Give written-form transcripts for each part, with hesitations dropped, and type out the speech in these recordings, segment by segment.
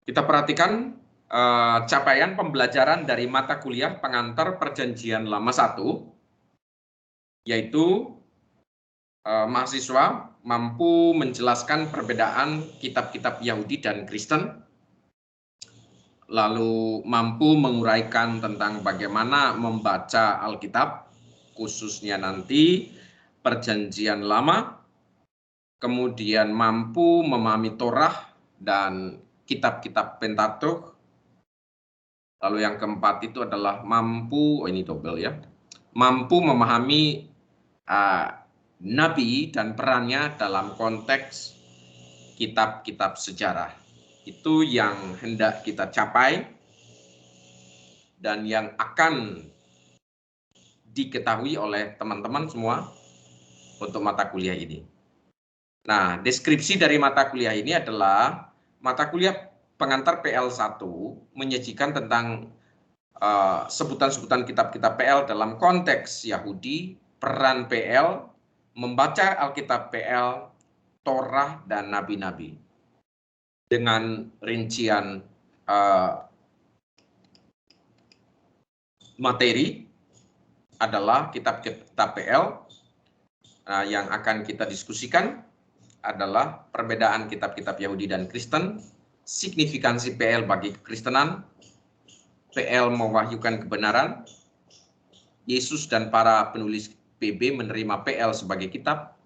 Kita perhatikan capaian pembelajaran dari mata kuliah pengantar Perjanjian Lama 1, yaitu mahasiswa mampu menjelaskan perbedaan kitab-kitab Yahudi dan Kristen, lalu mampu menguraikan tentang bagaimana membaca Alkitab, khususnya nanti Perjanjian Lama, kemudian mampu memahami Torah dan kitab-kitab Pentatukh. Lalu yang keempat itu adalah mampu, ini double ya, mampu memahami Nabi dan perannya dalam konteks kitab-kitab sejarah. Itu yang hendak kita capai dan yang akan diketahui oleh teman-teman semua untuk mata kuliah ini. Nah, deskripsi dari mata kuliah ini adalah mata kuliah pengantar PL1 menyajikan tentang sebutan-sebutan kitab-kitab PL dalam konteks Yahudi, peran PL, membaca Alkitab PL, Torah, dan Nabi-Nabi. Dengan rincian materi adalah kitab-kitab PL. Yang akan kita diskusikan adalah perbedaan kitab-kitab Yahudi dan Kristen, signifikansi PL bagi kekristenan, PL mewahyukan kebenaran, Yesus dan para penulis PB menerima PL sebagai kitab,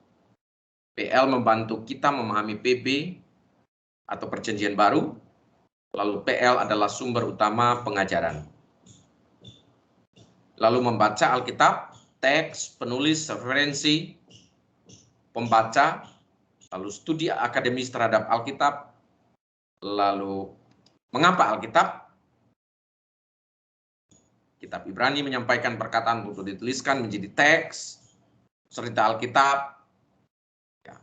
PL membantu kita memahami PB atau Perjanjian Baru, lalu PL adalah sumber utama pengajaran. Lalu membaca Alkitab, teks, penulis, referensi, pembaca, lalu studi akademis terhadap Alkitab, lalu mengapa Alkitab? Kitab Ibrani menyampaikan perkataan untuk dituliskan menjadi teks, cerita Alkitab, ya.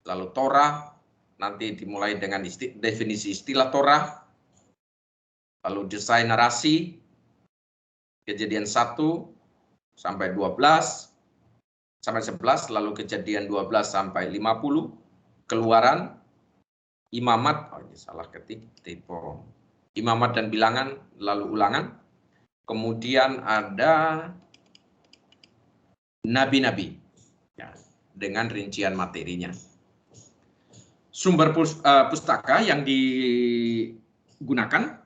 Lalu Torah, nanti dimulai dengan definisi istilah Torah, lalu desain narasi, Kejadian 1 sampai 12, sampai 11, lalu Kejadian 12 sampai 50, Keluaran, Imamat, oh ini salah ketik, typo, Imamat dan Bilangan, lalu Ulangan, kemudian ada Nabi-Nabi, ya, dengan rincian materinya. Sumber pustaka yang digunakan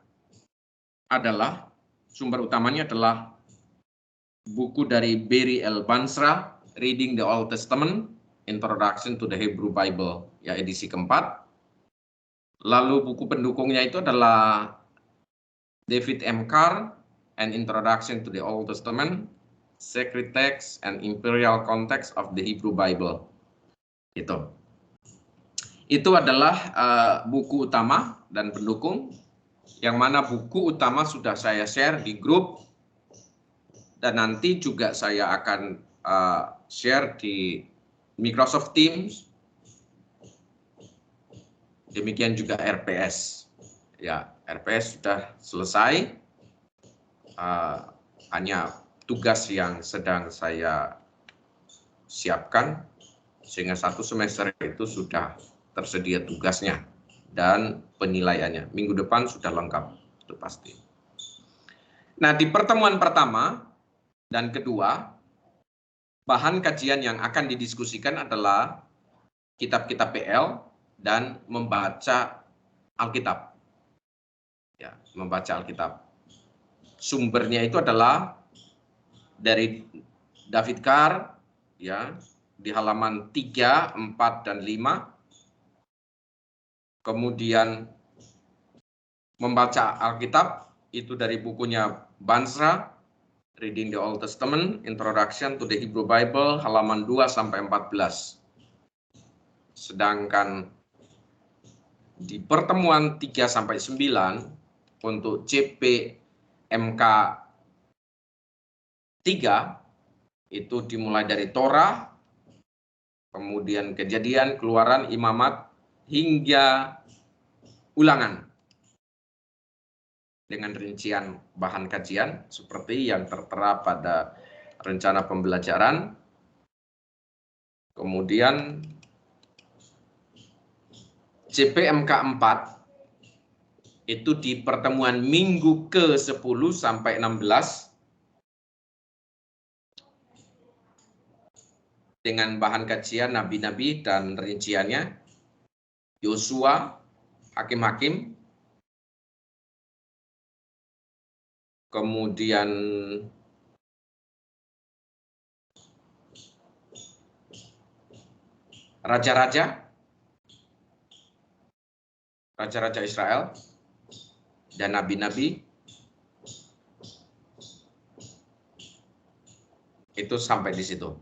adalah, sumber utamanya adalah buku dari Barry L. Bansra, Reading the Old Testament, Introduction to the Hebrew Bible, ya edisi keempat. Lalu buku pendukungnya itu adalah David M. Carr, An Introduction to the Old Testament, Sacred Text and Imperial Context of the Hebrew Bible. Itu adalah buku utama dan pendukung, yang mana buku utama sudah saya share di grup, dan nanti juga saya akan share di Microsoft Teams, demikian juga RPS. Ya, RPS sudah selesai, hanya tugas yang sedang saya siapkan, sehingga 1 semester itu sudah tersedia tugasnya dan penilaiannya. Minggu depan sudah lengkap, itu pasti. Nah, di pertemuan pertama dan kedua, bahan kajian yang akan didiskusikan adalah kitab-kitab PL dan membaca Alkitab. Ya, membaca Alkitab. Sumbernya itu adalah dari David Carr, ya, di halaman 3, 4, dan 5. Kemudian membaca Alkitab itu dari bukunya Bansra, Reading the Old Testament, Introduction to the Hebrew Bible, halaman 2 sampai 14. Sedangkan di pertemuan 3 sampai 9 untuk CPMK 3 itu dimulai dari Torah, kemudian Kejadian, Keluaran, Imamat, hingga Ulangan, dengan rincian bahan kajian seperti yang tertera pada rencana pembelajaran. Kemudian CPMK 4 itu di pertemuan minggu ke-10 sampai 16 dengan bahan kajian nabi-nabi dan rinciannya, Yosua, hakim-hakim, kemudian raja-raja Israel, dan nabi-nabi, itu sampai di situ.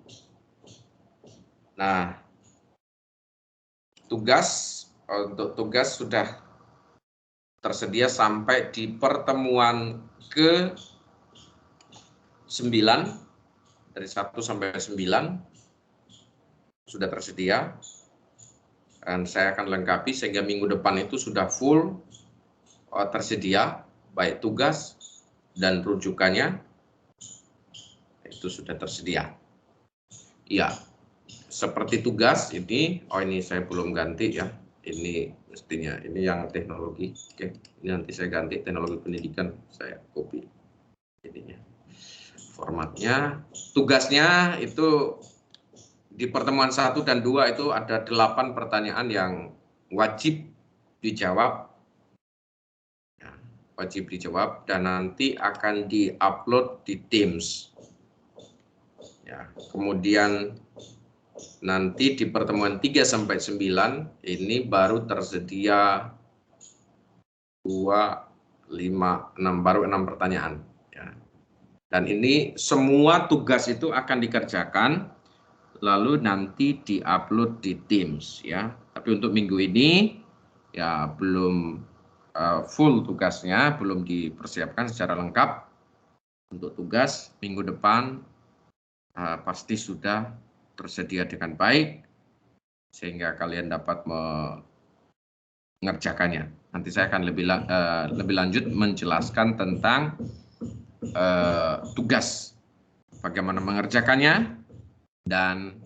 Nah, untuk tugas sudah tersedia sampai di pertemuan ke-9, dari 1 sampai 9 sudah tersedia. Dan saya akan lengkapi sehingga minggu depan itu sudah full tersedia, baik tugas dan rujukannya itu sudah tersedia. Ya, seperti tugas ini, ini saya belum ganti ya, ini mestinya, ini yang teknologi. Oke, ini nanti saya ganti teknologi pendidikan, saya copy ininya, formatnya. Tugasnya itu di pertemuan 1 dan 2 itu ada 8 pertanyaan yang wajib dijawab. Wajib dijawab dan nanti akan di-upload di Teams. Ya, kemudian nanti di pertemuan 3 sampai 9 ini baru tersedia 2, 5, 6, baru 6 pertanyaan. Ya. Dan ini semua tugas itu akan dikerjakan lalu nanti di-upload di Teams ya. Tapi untuk minggu ini ya belum full tugasnya, belum dipersiapkan secara lengkap. Untuk tugas minggu depan pasti sudah tersedia dengan baik sehingga kalian dapat mengerjakannya. Nanti saya akan lebih lanjut menjelaskan tentang tugas, bagaimana mengerjakannya dan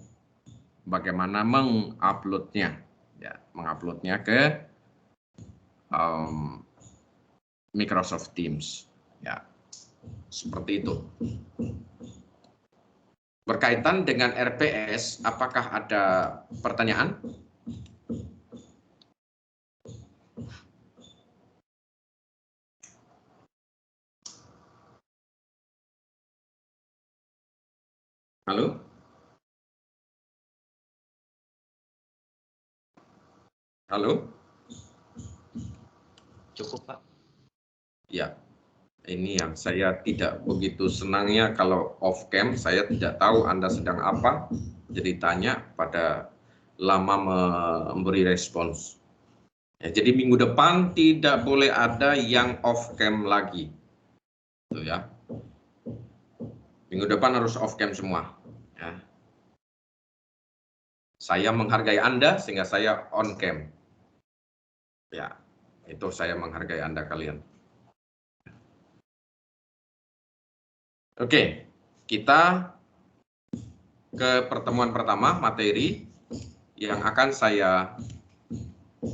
bagaimana menguploadnya, ya, menguploadnya ke Microsoft Teams, ya, seperti itu. Berkaitan dengan RPS, apakah ada pertanyaan? Halo? Halo? Cukup, Pak. Ya, ini yang saya tidak begitu senangnya kalau off cam, saya tidak tahu Anda sedang apa, jadi tanya pada lama memberi respons. Ya, jadi minggu depan tidak boleh ada yang off cam lagi, tuh ya. Minggu depan harus off cam semua. Ya. Saya menghargai Anda sehingga saya on cam. Ya, itu saya menghargai Anda kalian. Oke, kita ke pertemuan pertama, materi yang akan saya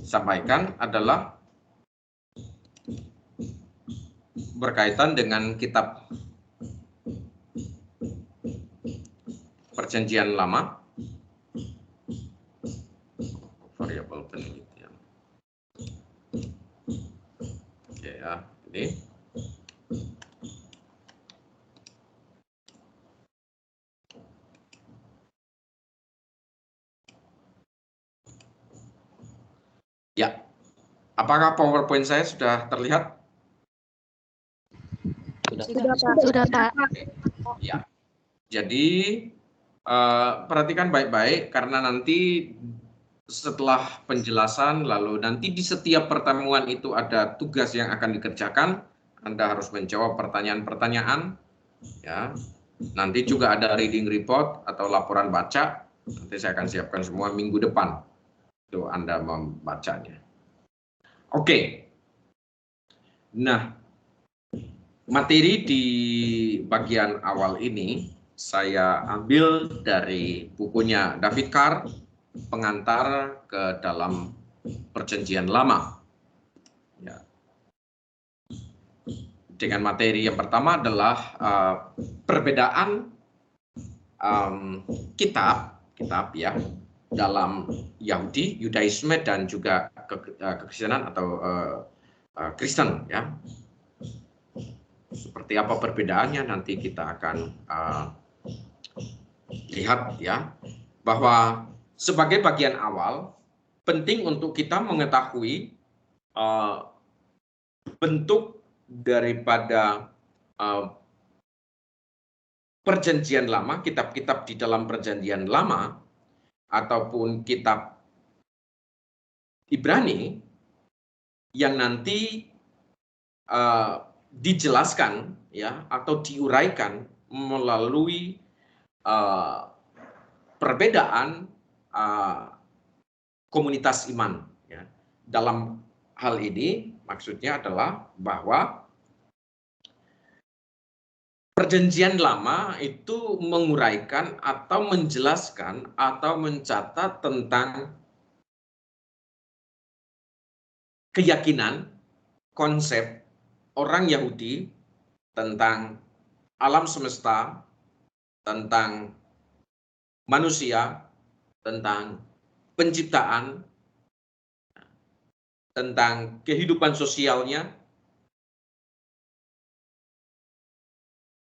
sampaikan adalah berkaitan dengan kitab Perjanjian Lama, variabel penelitian. Oke ya, ini. Ya, apakah PowerPoint saya sudah terlihat? Sudah, Pak. Ya, jadi perhatikan baik-baik karena nanti setelah penjelasan lalu nanti di setiap pertemuan itu ada tugas yang akan dikerjakan. Anda harus menjawab pertanyaan-pertanyaan. Ya, nanti juga ada reading report atau laporan baca. Nanti saya akan siapkan semua minggu depan. Itu Anda membacanya. Oke. Nah, materi di bagian awal ini saya ambil dari bukunya David Carr, Pengantar ke dalam Perjanjian Lama. Ya. dengan materi yang pertama adalah perbedaan kitab ya dalam Yahudi, Yudaisme dan juga kekristenan atau Kristen ya. Seperti apa perbedaannya nanti kita akan lihat ya, bahwa sebagai bagian awal penting untuk kita mengetahui bentuk daripada Perjanjian Lama, kitab-kitab di dalam Perjanjian Lama ataupun kitab Ibrani yang nanti dijelaskan ya atau diuraikan melalui perbedaan komunitas iman ya. Dalam hal ini maksudnya adalah bahwa Perjanjian Lama itu menguraikan atau menjelaskan atau mencatat tentang keyakinan, konsep orang Yahudi tentang alam semesta, tentang manusia, tentang penciptaan, tentang kehidupan sosialnya,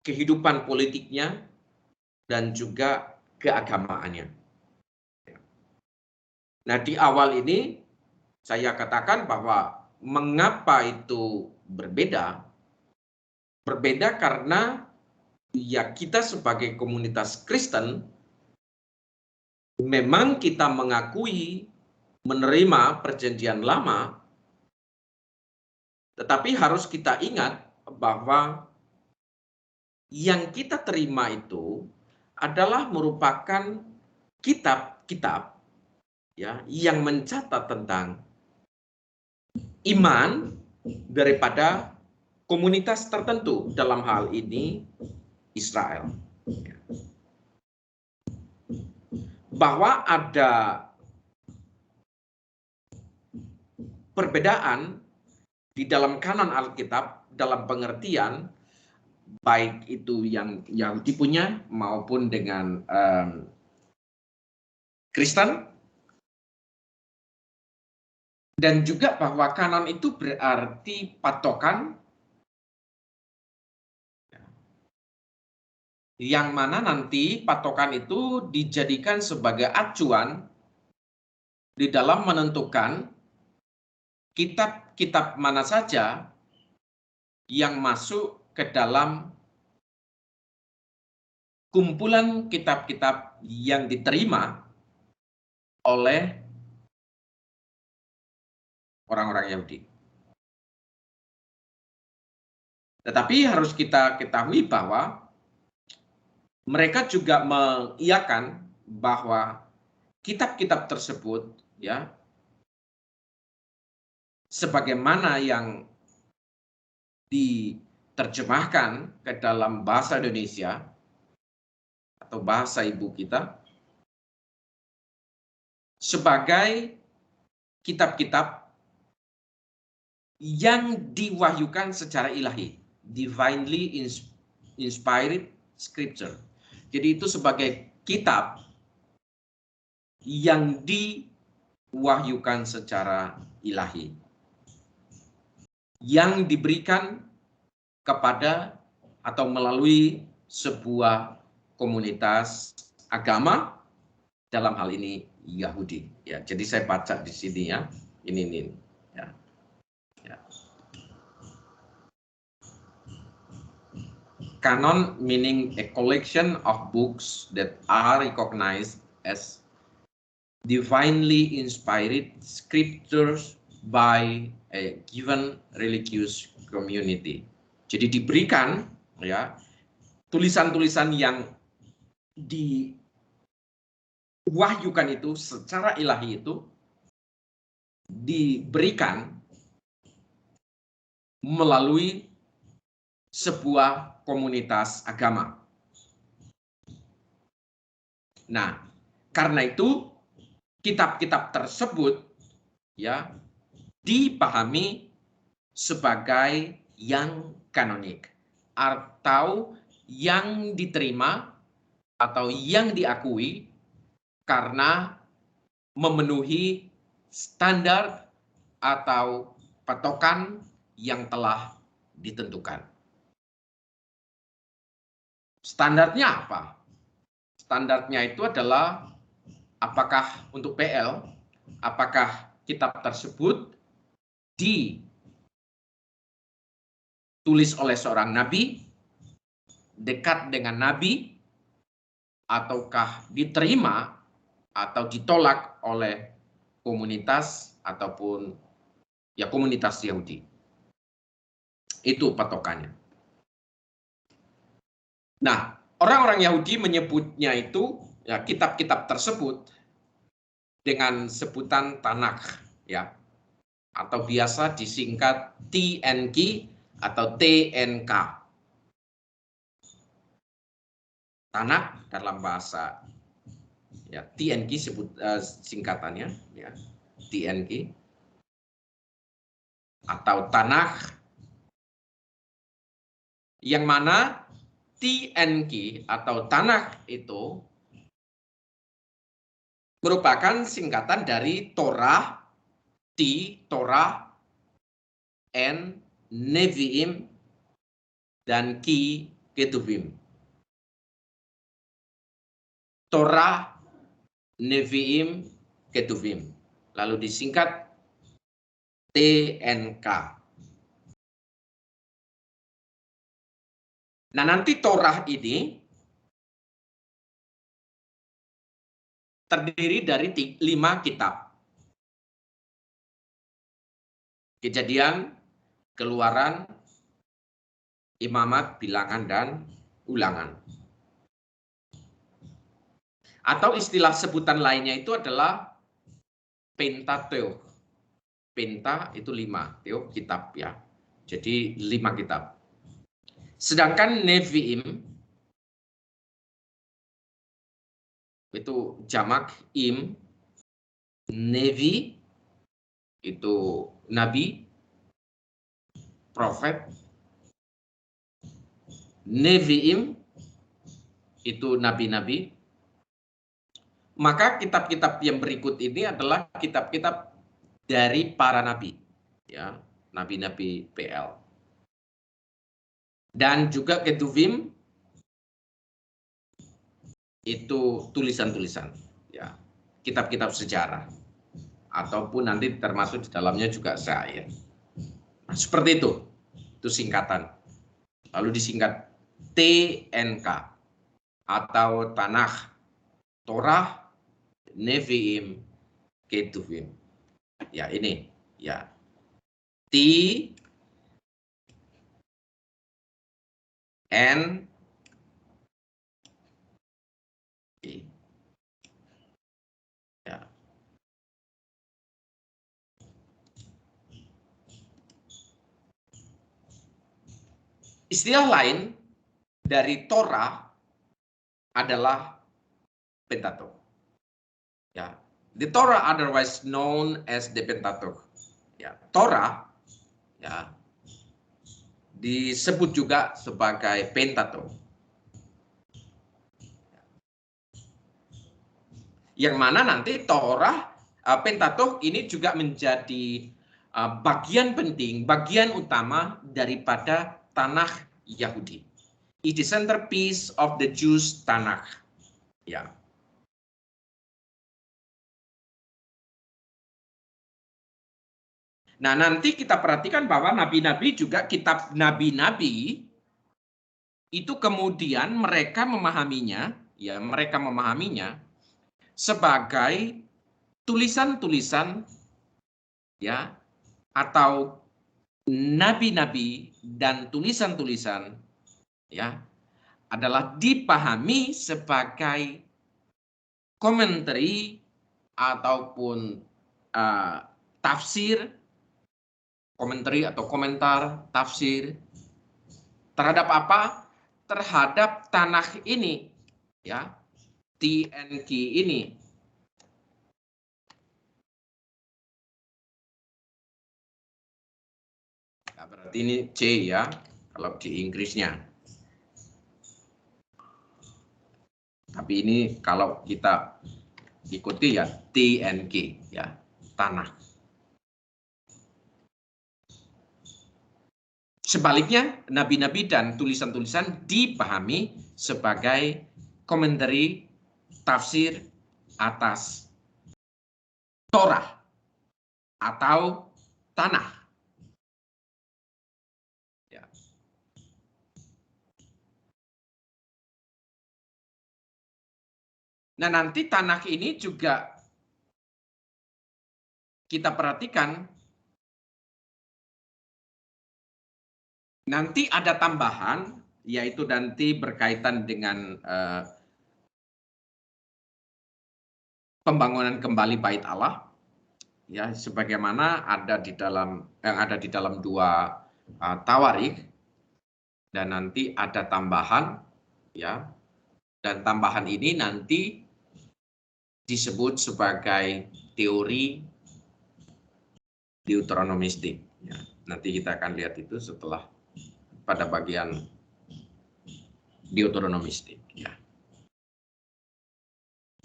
kehidupan politiknya, dan juga keagamaannya. Nah, di awal ini saya katakan bahwa mengapa itu berbeda? Berbeda karena ya kita sebagai komunitas Kristen memang kita mengakui menerima Perjanjian Lama, tetapi harus kita ingat bahwa yang kita terima itu adalah merupakan kitab-kitab ya yang mencatat tentang iman daripada komunitas tertentu, dalam hal ini Israel. Bahwa ada perbedaan di dalam kanon Alkitab dalam pengertian baik itu yang Yahudi punya maupun dengan Kristen, dan juga bahwa kanon itu berarti patokan yang mana nanti patokan itu dijadikan sebagai acuan di dalam menentukan kitab-kitab mana saja yang masuk ke dalam kumpulan kitab-kitab yang diterima oleh orang-orang Yahudi. Tetapi harus kita ketahui bahwa mereka juga mengiyakan bahwa kitab-kitab tersebut ya sebagaimana yang diterjemahkan ke dalam bahasa Indonesia atau bahasa ibu kita sebagai kitab-kitab yang diwahyukan secara ilahi, divinely inspired scripture. Jadi itu sebagai kitab yang diwahyukan secara ilahi, yang diberikan kepada atau melalui sebuah komunitas agama, dalam hal ini Yahudi. Ya, jadi saya baca di sini ya, ini ya. Ya. Canon meaning a collection of books that are recognized as divinely inspired scriptures by a given religious community. Jadi diberikan ya tulisan-tulisan yang diwahyukan itu secara ilahi itu diberikan melalui sebuah komunitas agama. Nah, karena itu kitab-kitab tersebut ya dipahami sebagai yang kanonik, atau yang diterima atau yang diakui karena memenuhi standar atau patokan yang telah ditentukan. Standarnya apa? Standarnya itu adalah apakah untuk PL, apakah kitab tersebut ditulis oleh seorang nabi, dekat dengan nabi, ataukah diterima atau ditolak oleh komunitas ataupun ya komunitas Yahudi. Itu patokannya. Nah, orang-orang Yahudi menyebutnya itu ya kitab-kitab tersebut dengan sebutan Tanakh ya, atau biasa disingkat TNK atau TNK. Tanakh dalam bahasa ya TNK singkatannya ya, TNK atau Tanakh, yang mana TNK atau Tanakh itu merupakan singkatan dari Torah, Torah, N, Nevi'im, dan Ketuvim. Torah, Nevi'im, Ketuvim. Lalu disingkat TNK. Nah, nanti Torah ini terdiri dari 5 kitab. Kejadian, Keluaran, Imamat, Bilangan, dan Ulangan. Atau istilah sebutan lainnya itu adalah Pentateuch. Penta itu 5, Teok kitab ya. Jadi 5 kitab. Sedangkan Nevi'im itu jamak im, Nevi itu nabi, prophet, Nevi'im itu nabi-nabi. Maka kitab-kitab yang berikut ini adalah kitab-kitab dari para nabi, ya, nabi-nabi PL. Dan juga Ketuvim itu tulisan-tulisan, ya, kitab-kitab sejarah, ataupun nanti termasuk di dalamnya juga syair. Nah, seperti itu singkatan. Lalu disingkat TNK atau Tanakh, Torah, Nevi'im, Ketuvim. Ya ini, ya. T, N, E. Ya. Istilah lain dari Torah adalah Pentateuch. Ya, the Torah otherwise known as the Pentateuch. Ya, Torah ya disebut juga sebagai Pentateuch. Yang mana nanti Torah Pentateuch ini juga menjadi bagian penting, bagian utama daripada Tanakh Yahudi. It is the centerpiece of the Jews Tanakh. Ya. Nah, nanti kita perhatikan bahwa nabi-nabi juga kitab nabi-nabi itu kemudian mereka memahaminya, ya, mereka memahaminya sebagai tulisan-tulisan ya atau nabi-nabi dan tulisan-tulisan ya adalah dipahami sebagai komentari ataupun tafsir, komentari atau komentar tafsir terhadap apa? Terhadap Tanakh ini ya, TNK ini. Nah, berarti ini C ya. kalau di Inggrisnya. Tapi ini kalau kita ikuti ya TNG, ya, tanah. Sebaliknya, nabi-nabi dan tulisan-tulisan dipahami sebagai komentari tafsir atas Torah atau tanah. Ya. Nah, nanti tanah ini juga kita perhatikan, nanti ada tambahan, yaitu nanti berkaitan dengan pembangunan kembali Bait Allah, ya, sebagaimana ada di dalam yang ada di dalam 2 Tawarikh, dan nanti ada tambahan, ya, dan tambahan ini nanti disebut sebagai teori deuteronomistik. Ya, nanti kita akan lihat itu setelah pada bagian deuteronomistik. Ya.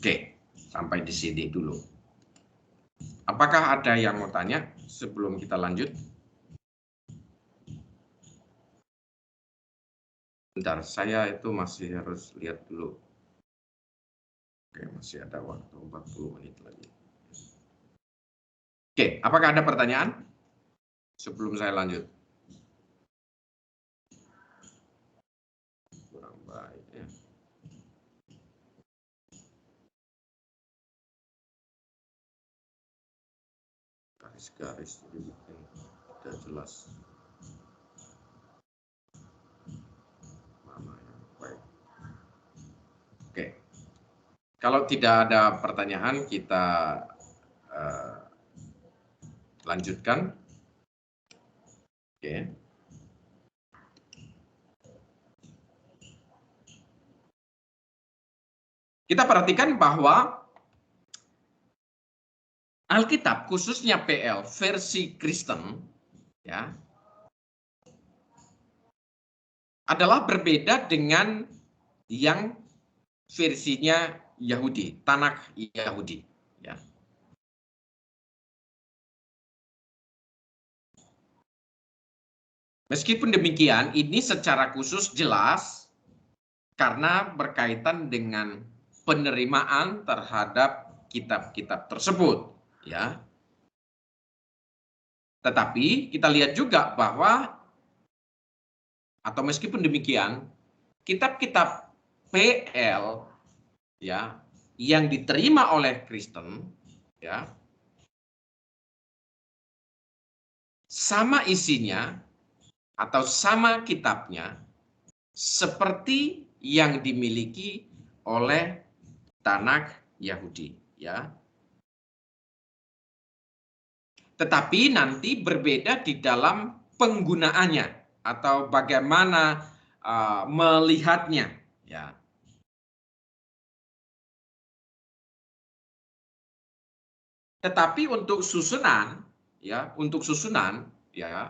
Oke, sampai di sini dulu. Apakah ada yang mau tanya sebelum kita lanjut? Bentar, saya itu masih harus lihat dulu. Oke, masih ada waktu 40 menit lagi. Oke, apakah ada pertanyaan sebelum saya lanjut? Kurang baik ya. Garis-garis dibikin tidak jelas. Mana yang baik? Oke. Kalau tidak ada pertanyaan, kita lanjutkan. Oke. Kita perhatikan bahwa Alkitab, khususnya PL versi Kristen, ya, adalah berbeda dengan yang versinya Yahudi, Tanakh Yahudi, ya. Meskipun demikian, ini secara khusus jelas karena berkaitan dengan penerimaan terhadap kitab-kitab tersebut, ya. Tetapi kita lihat juga bahwa, atau meskipun demikian, kitab-kitab PL, ya, yang diterima oleh Kristen, ya, sama isinya atau sama kitabnya seperti yang dimiliki oleh Tanakh Yahudi, ya. Tetapi nanti berbeda di dalam penggunaannya atau bagaimana melihatnya, ya. Tetapi untuk susunan, ya, ya,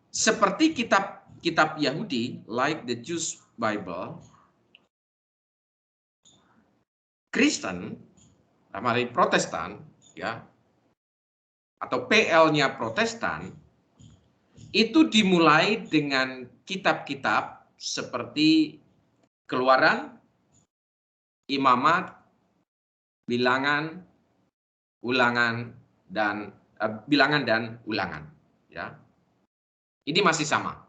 seperti kitab Yahudi, like the Jewish Bible, Kristen, namanya Protestan, ya, atau PL-nya Protestan, itu dimulai dengan kitab-kitab seperti Keluaran, Imamat, Bilangan, Bilangan dan Ulangan, ya. Ini masih sama.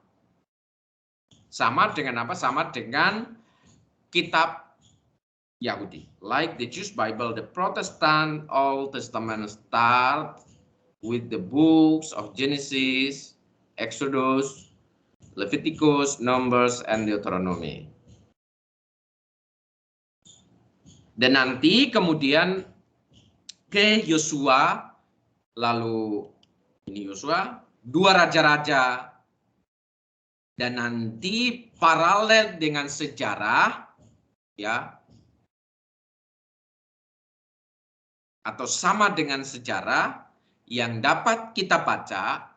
Sama dengan apa? Sama dengan kitab Yahudi. Like the Jewish Bible, the Protestant Old Testament start with the books of Genesis, Exodus, Leviticus, Numbers, and Deuteronomy. Dan nanti kemudian ke Yosua, lalu ini Yosua, 2 raja-raja, dan nanti paralel dengan sejarah, ya, atau sama dengan sejarah, yang dapat kita baca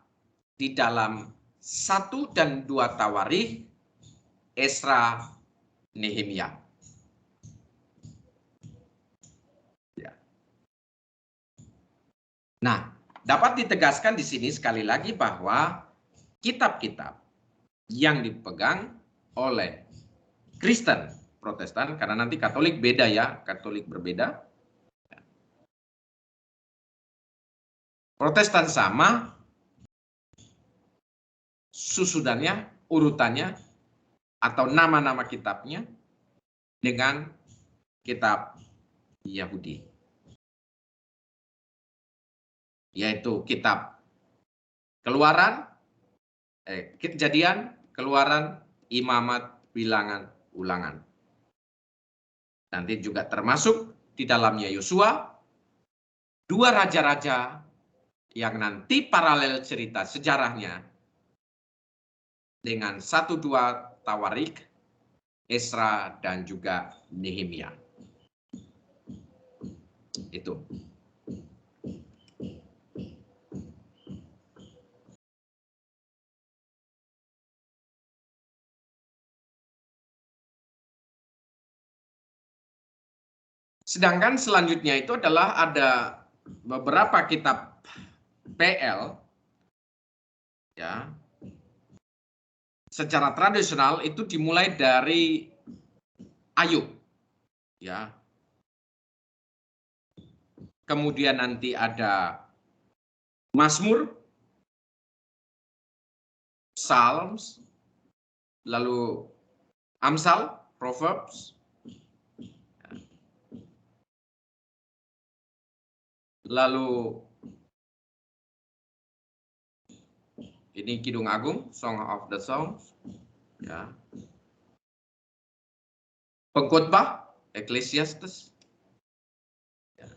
di dalam 1 dan 2 Tawarikh, Esra, Nehemia. Ya. Nah, dapat ditegaskan di sini sekali lagi bahwa kitab-kitab yang dipegang oleh Kristen Protestan, karena nanti Katolik beda ya, Katolik berbeda. Protestan sama, susudannya, urutannya, atau nama-nama kitabnya dengan kitab Yahudi. Yaitu kitab Keluaran, Kejadian, Keluaran, Imamat, Bilangan, Ulangan. Nanti juga termasuk di dalamnya Yosua, 2 raja-raja yang nanti paralel cerita sejarahnya dengan 1-2 Tawarikh, Esra, dan juga Nehemia. Itu. Sedangkan selanjutnya itu adalah ada beberapa kitab PL, ya, secara tradisional itu dimulai dari Ayub, ya. Kemudian nanti ada Mazmur, Psalms, lalu Amsal, Proverbs, lalu ini Kidung Agung, Song of the Songs, ya. Pengkhotbah, Ecclesiastes, ya.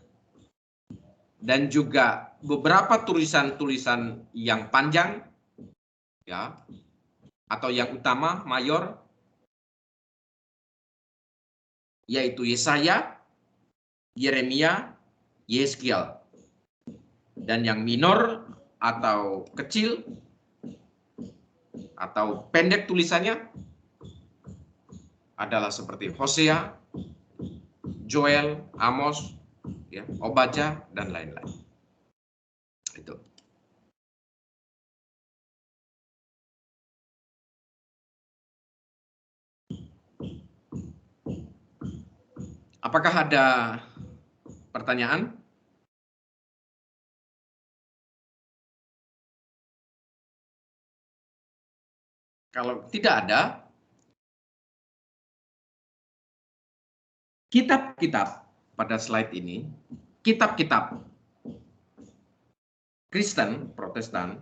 Dan juga beberapa tulisan-tulisan yang panjang, ya, atau yang utama, mayor, yaitu Yesaya, Yeremia, Yeskiel. Dan yang minor atau kecil atau pendek tulisannya adalah seperti Hosea, Joel, Amos, ya, Obadja, dan lain-lain. Itu. Apakah ada pertanyaan? Kalau tidak ada, kitab-kitab pada slide ini, kitab-kitab Kristen, Protestan,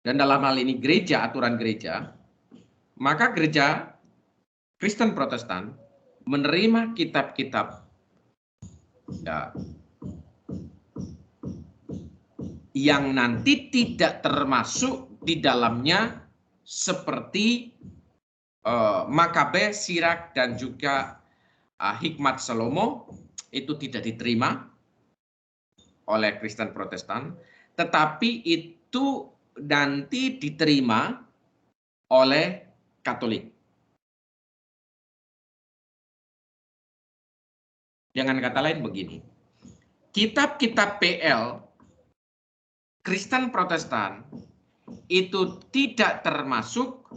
dan dalam hal ini gereja, aturan gereja, maka gereja Kristen Protestan menerima kitab-kitab, ya, yang nanti tidak termasuk di dalamnya seperti Makabe, Sirak, dan juga Hikmat Salomo, itu tidak diterima oleh Kristen Protestan, tetapi itu nanti diterima oleh Katolik. Dengan kata lain begini, kitab-kitab PL Kristen Protestan itu tidak termasuk,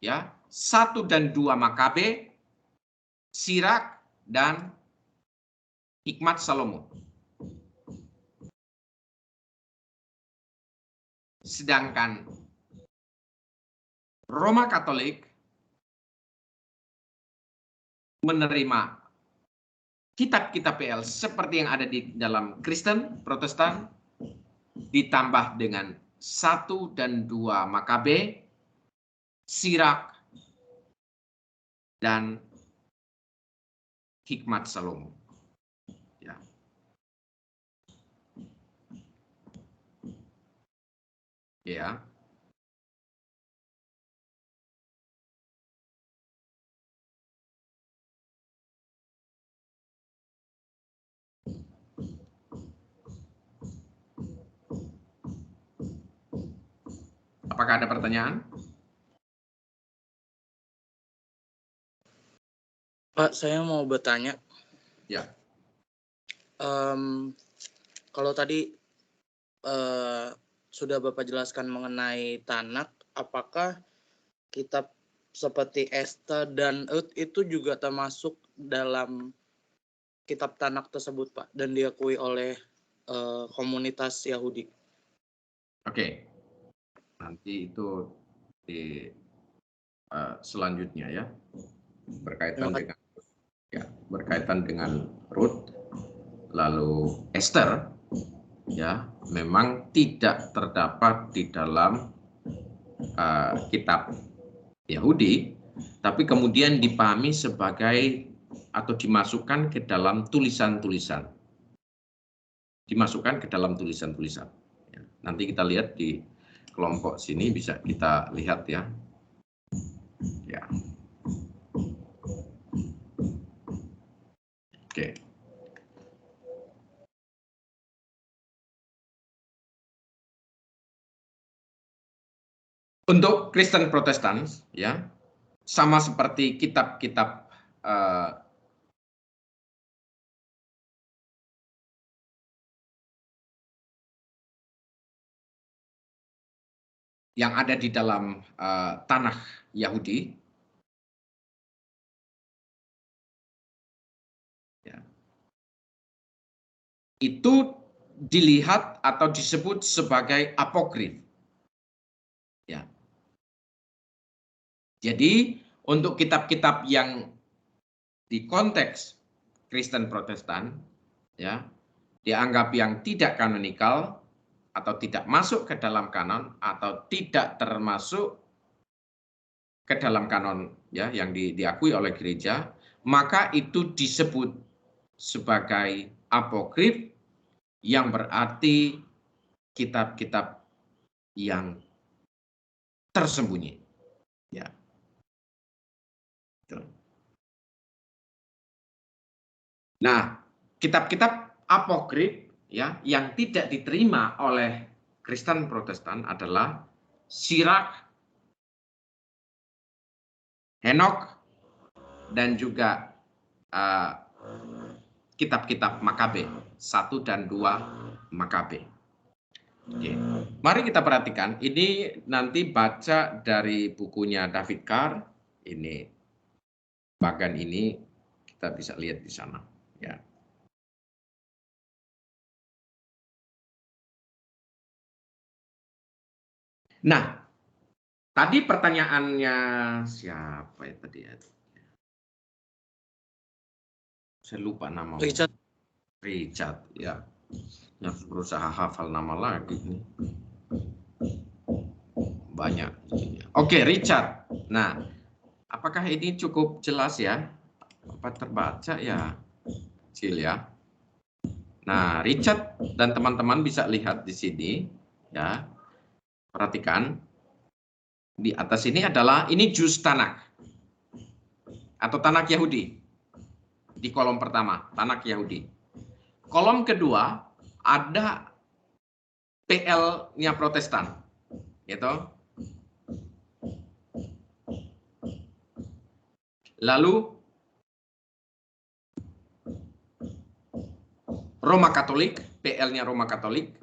ya, 1 dan 2 Makabe, Sirak, dan Hikmat Salomo. Sedangkan Roma Katolik menerima kitab-kitab PL seperti yang ada di dalam Kristen Protestan, ditambah dengan 1 dan 2 Makabe, Sirak, dan Hikmat Salomo. Ya. Ya. Apakah ada pertanyaan? Pak, saya mau bertanya. Ya. Kalau tadi sudah Bapak jelaskan mengenai Tanak, apakah kitab seperti Esta dan Rut itu juga termasuk dalam kitab Tanak tersebut, Pak, dan diakui oleh komunitas Yahudi? Oke. Nanti itu di selanjutnya ya, berkaitan dengan Rut, lalu Esther, ya, memang tidak terdapat di dalam kitab Yahudi, tapi kemudian dipahami sebagai atau dimasukkan ke dalam tulisan-tulisan. Dimasukkan ke dalam tulisan-tulisan. Ya, nanti kita lihat di kelompok sini bisa kita lihat ya. Ya. Oke. Untuk Kristen Protestan, ya, sama seperti kitab-kitab yang ada di dalam tanah Yahudi, ya, itu dilihat atau disebut sebagai apokrif. Ya. Jadi untuk kitab-kitab yang di konteks Kristen Protestan, ya, dianggap yang tidak kanonikal atau tidak masuk ke dalam kanon atau tidak termasuk ke dalam kanon, ya, yang diakui oleh gereja, maka itu disebut sebagai apokrif, yang berarti kitab-kitab yang tersembunyi. Ya. Nah, kitab-kitab apokrif, ya, yang tidak diterima oleh Kristen Protestan adalah Sirach, Henokh, dan juga kitab-kitab Makabe 1 dan 2 Makabe. Oke. Mari kita perhatikan, ini nanti baca dari bukunya David Carr. Ini bagian ini kita bisa lihat di sana, ya. Nah, tadi pertanyaannya siapa ya tadi ya? Saya lupa nama. Richard, ya. Yang berusaha hafal nama lagi nih. Banyak. Oke, Richard. Nah, apakah ini cukup jelas ya? Apa terbaca ya? Kecil ya. Nah, Richard dan teman-teman bisa lihat di sini, ya. Perhatikan. Di atas ini adalah ini juz Tanak atau Tanak Yahudi. Di kolom pertama, Tanak Yahudi. Kolom kedua ada PL-nya Protestan, gitu. Lalu Roma Katolik, PL-nya Roma Katolik.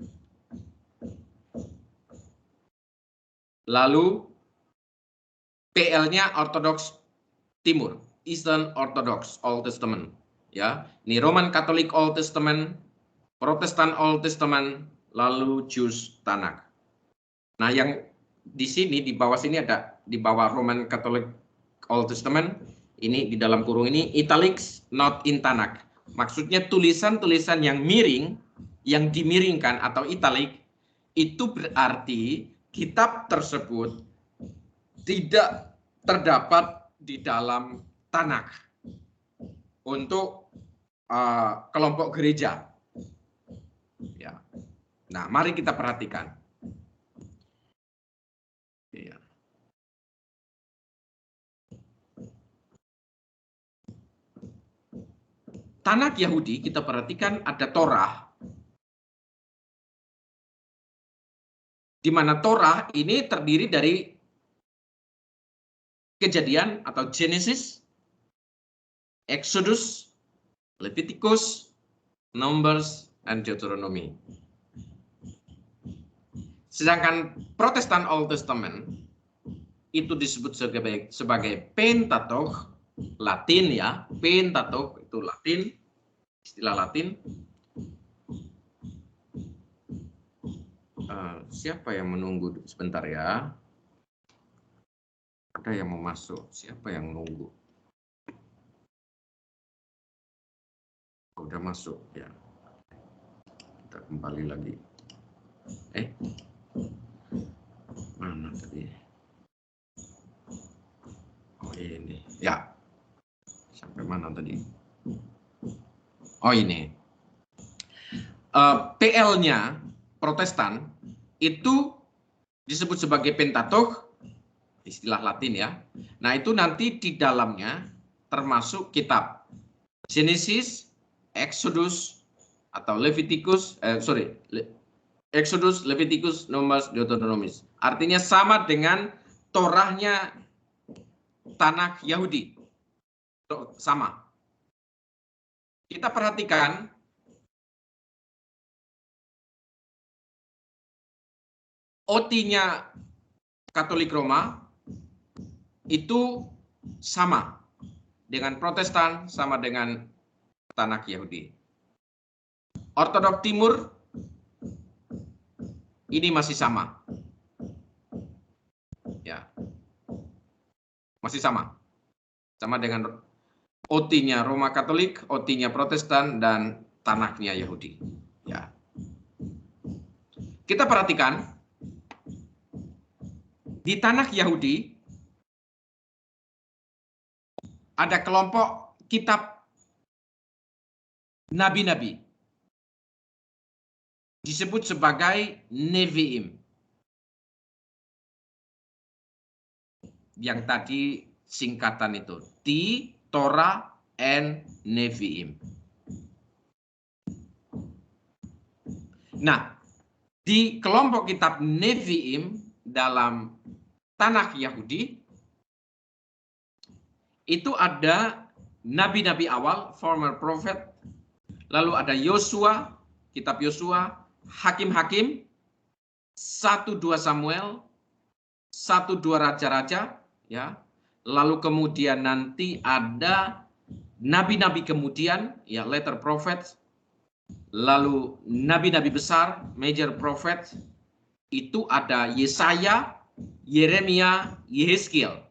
Lalu PL-nya Ortodoks Timur, Eastern Orthodox Old Testament, ya. Ini Roman Catholic Old Testament, Protestant Old Testament, lalu Juz Tanak. Nah, yang di sini di bawah sini ada di bawah Roman Catholic Old Testament, ini di dalam kurung ini italics not in Tanak. Maksudnya tulisan-tulisan yang miring, yang dimiringkan atau italik, itu berarti kitab tersebut tidak terdapat di dalam Tanak untuk kelompok gereja. Ya. Nah, mari kita perhatikan. Ya. Tanak Yahudi kita perhatikan ada Torah. Di mana Torah ini terdiri dari Kejadian atau Genesis, Exodus, Leviticus, Numbers, dan Deuteronomy. Sedangkan Protestan Old Testament itu disebut sebagai Pentateuch, Latin ya, Pentateuch itu Latin, istilah Latin. Siapa yang menunggu sebentar ya? Ada yang mau masuk, siapa yang menunggu? Udah masuk ya. Kita kembali lagi. Mana tadi? Oh ini. Ya. Sampai mana tadi? Oh ini. PL-nya Protestan itu disebut sebagai Pentateuch, istilah Latin ya. Nah itu nanti di dalamnya termasuk kitab Genesis, Exodus atau Leviticus, Exodus, Leviticus, Numbers, Deuteronomy. Artinya sama dengan Torahnya Tanakh Yahudi. Sama. Kita perhatikan OT-nya Katolik Roma itu sama dengan Protestan, sama dengan Tanakh Yahudi. Ortodok Timur ini masih sama. Ya. Masih sama. Sama dengan OT-nya Roma Katolik, OT-nya Protestan, dan Tanakh-nya Yahudi. Ya. Kita perhatikan di Tanakh Yahudi ada kelompok kitab nabi-nabi. Disebut sebagai Nevi'im. Yang tadi singkatan itu. T, Torah, and Nevi'im. Nah, di kelompok kitab Nevi'im dalam Tanakh Yahudi, itu ada nabi-nabi awal, former prophet, lalu ada Yosua, kitab Yosua, Hakim-Hakim, 1-2 Samuel, 1-2 Raja-Raja, ya. Lalu kemudian nanti ada nabi-nabi kemudian, ya, later prophets, lalu nabi-nabi besar, major prophet, itu ada Yesaya, Yeremia, Yehezkiel.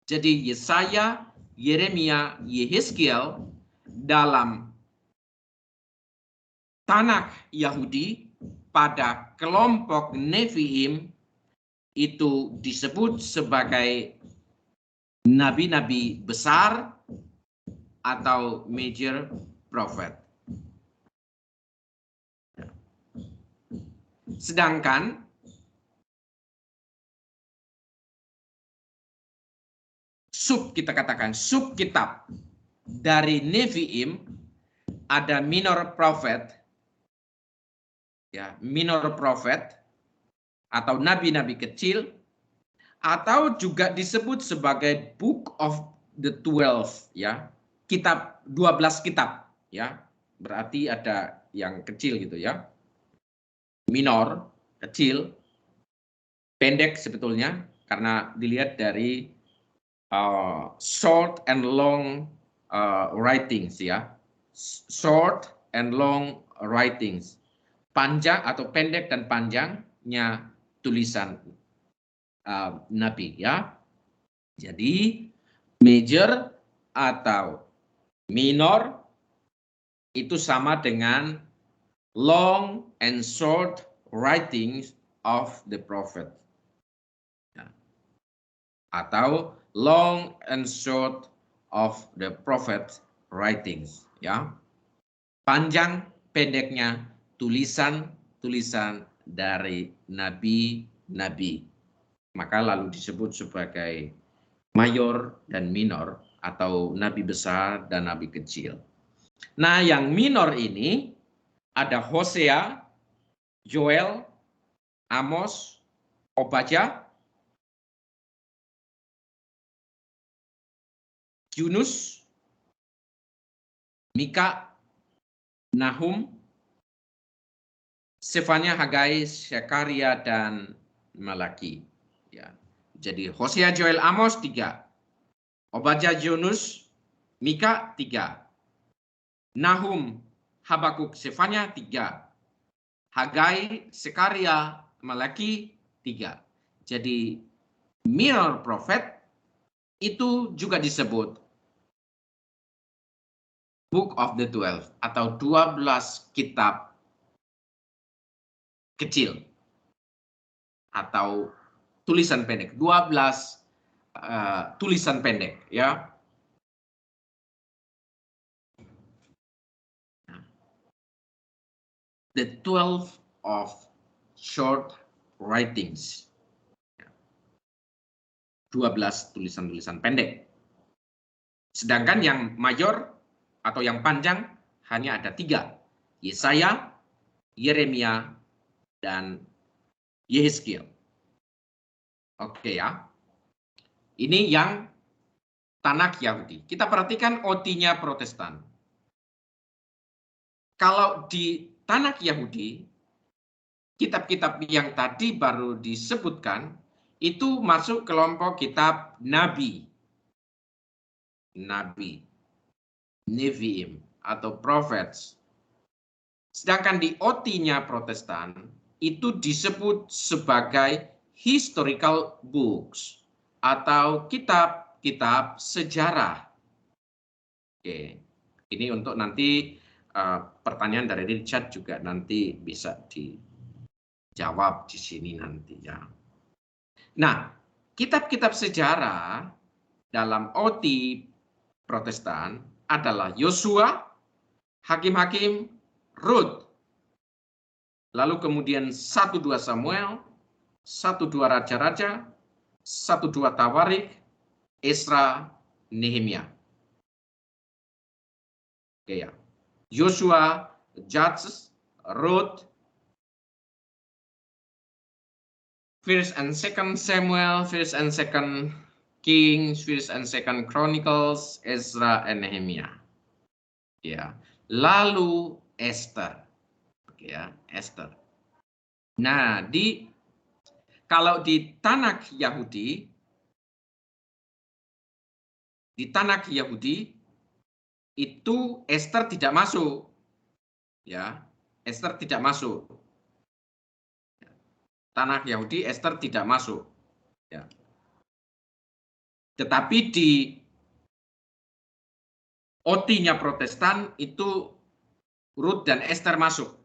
Jadi Yesaya, Yeremia, Yehezkiel dalam Tanakh Yahudi pada kelompok Nevi'im itu disebut sebagai nabi-nabi besar atau major prophet. Sedangkan kita katakan sub kitab dari Nevi'im ada minor prophet, ya, minor prophet atau nabi-nabi kecil, atau juga disebut sebagai Book of the 12, ya, kitab 12 kitab, ya, berarti ada yang kecil gitu ya, minor, kecil, pendek sebetulnya karena dilihat dari short and long writings, ya, short and long writings, panjang atau pendek dan panjangnya tulisan nabi, ya. Jadi major atau minor itu sama dengan long and short writings of the prophet, ya. Atau long and short of the prophet writings, ya. Panjang pendeknya tulisan-tulisan dari nabi-nabi. Maka lalu disebut sebagai mayor dan minor atau nabi besar dan nabi kecil. Nah, yang minor ini ada Hosea, Joel, Amos, Obadya, Yunus, Mika, Nahum, Sefanya, Hagai, Zekaria, dan Malaki. Ya. Jadi Hosea, Joel, Amos 3. Obadya, Yunus, Mika 3. Nahum, Habakuk, Sefanya 3. Hagai, Zekaria, Malaki 3. Jadi mirror prophet itu juga disebut Book of the 12 atau 12 kitab kecil atau tulisan pendek, 12 tulisan pendek, ya. The 12 of short writings. 12 tulisan-tulisan pendek. Sedangkan yang mayor atau yang panjang hanya ada 3. Yesaya, Yeremia, dan Yehezkiel. Oke ya. Ini yang Tanakh Yahudi. Kita perhatikan OT-nya Protestan. Kalau di Tanakh Yahudi, kitab-kitab yang tadi baru disebutkan, itu masuk kelompok kitab Nabi. Nabi. Nevi'im atau prophets. Sedangkan di OT-nya Protestan, itu disebut sebagai historical books atau kitab-kitab sejarah. Oke, ini untuk nanti pertanyaan dari Richard juga nanti bisa dijawab di sini nanti ya. Nah, kitab-kitab sejarah dalam OT Protestan adalah Yosua, Hakim-Hakim, Rut, lalu kemudian 1-2 Samuel, 1-2 Raja-Raja, 1-2 Tawarik, Esra, Nehemia. Oke ya. Yosua, Judges, Ruth, 1st and 2nd Samuel, 1st and 2nd Kings, 1st and 2nd Chronicles, Ezra, and Nehemia. Ya. Lalu Esther. Oke ya, Esther. Nah, kalau di Tanakh Yahudi, itu Esther tidak masuk. Ya, Esther tidak masuk. Tanakh Yahudi Esther tidak masuk. Ya. Tetapi di OT-nya Protestan itu Ruth dan Esther masuk.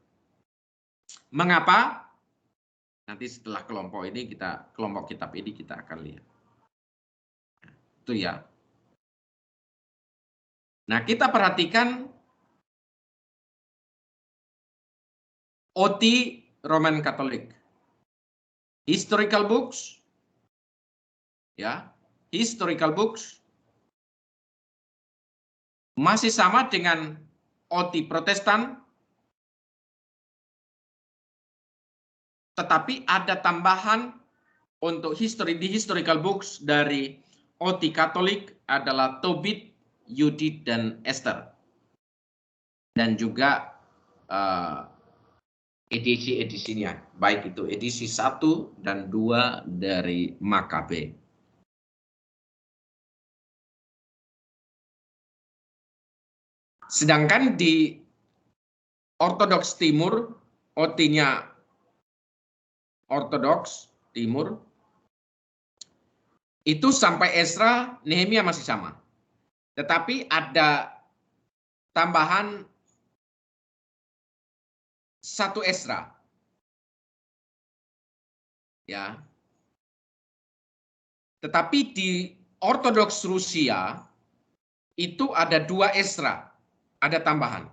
Mengapa? Nanti setelah kelompok kitab ini kita akan lihat. Itu ya. Nah, kita perhatikan OT Roman Catholic. Historical books. Ya, historical books masih sama dengan OT Protestan, tetapi ada tambahan untuk di historical books dari OT Katolik adalah Tobit, Yudit, dan Esther. Dan juga edisi-edisinya, baik itu edisi 1 dan 2 dari Makabe. Sedangkan di Ortodoks Timur, OT-nya Ortodoks Timur, itu sampai Ezra, Nehemia masih sama. Tetapi ada tambahan 1 Ezra. Ya. Tetapi di Ortodoks Rusia itu ada 2 Ezra, ada tambahan.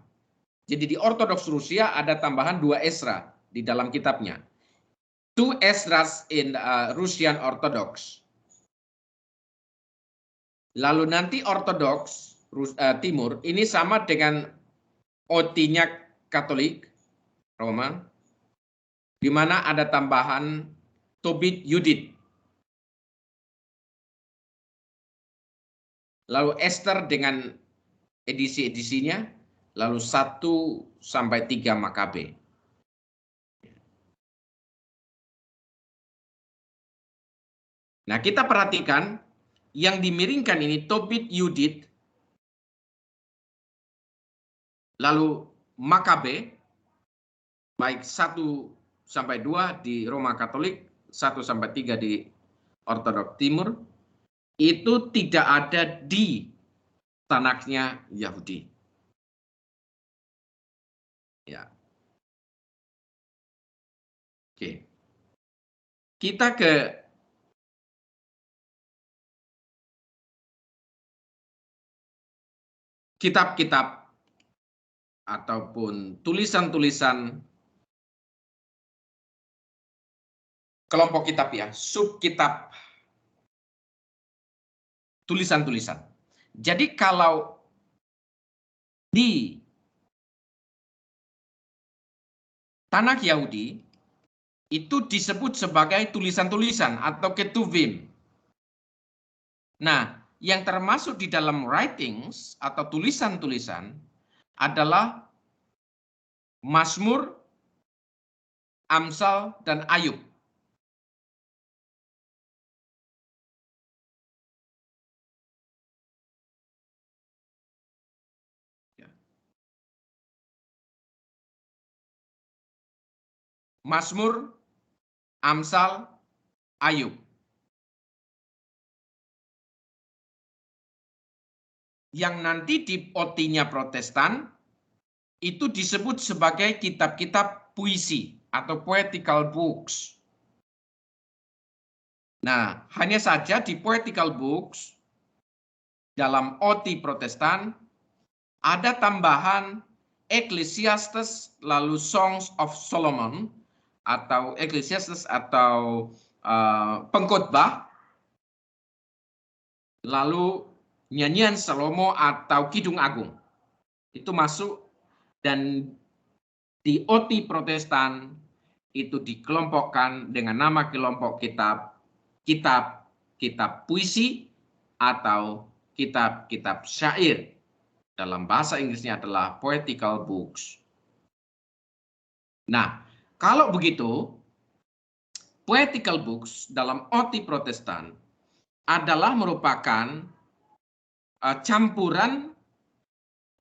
Jadi di Ortodoks Rusia ada tambahan 2 Ezra di dalam kitabnya. 2 Ezras in Russian Orthodox. Lalu nanti Ortodoks Timur ini sama dengan OT-nya Katolik Roma, di mana ada tambahan Tobit Yudit. Lalu Esther dengan edisi-edisinya, lalu 1 sampai 3 Makabe. Nah, kita perhatikan yang dimiringkan ini Tobit Yudit, lalu Makabe, baik 1 sampai 2 di Roma Katolik, 1 sampai 3 di Ortodok Timur, itu tidak ada di Tanaknya Yahudi. Ya. Oke. Kita ke kitab-kitab ataupun tulisan-tulisan kelompok kitab ya, subkitab tulisan-tulisan. Jadi kalau di Tanakh Yahudi itu disebut sebagai tulisan-tulisan atau ketuvim. Nah, yang termasuk di dalam writings atau tulisan-tulisan adalah Mazmur, Amsal, dan Ayub. Mazmur, Amsal, Ayub. Yang nanti di OT-nya Protestan itu disebut sebagai kitab-kitab puisi atau poetical books. Nah, hanya saja di poetical books dalam OT Protestan ada tambahan Ecclesiastes lalu Songs of Solomon atau Ecclesiastes atau pengkhotbah, lalu nyanyian Salomo atau Kidung Agung. Itu masuk, dan di OT Protestan itu dikelompokkan dengan nama kelompok kitab puisi atau kitab-kitab syair. Dalam bahasa Inggrisnya adalah poetical books. Nah, kalau begitu, poetical books dalam OT Protestan adalah merupakan campuran,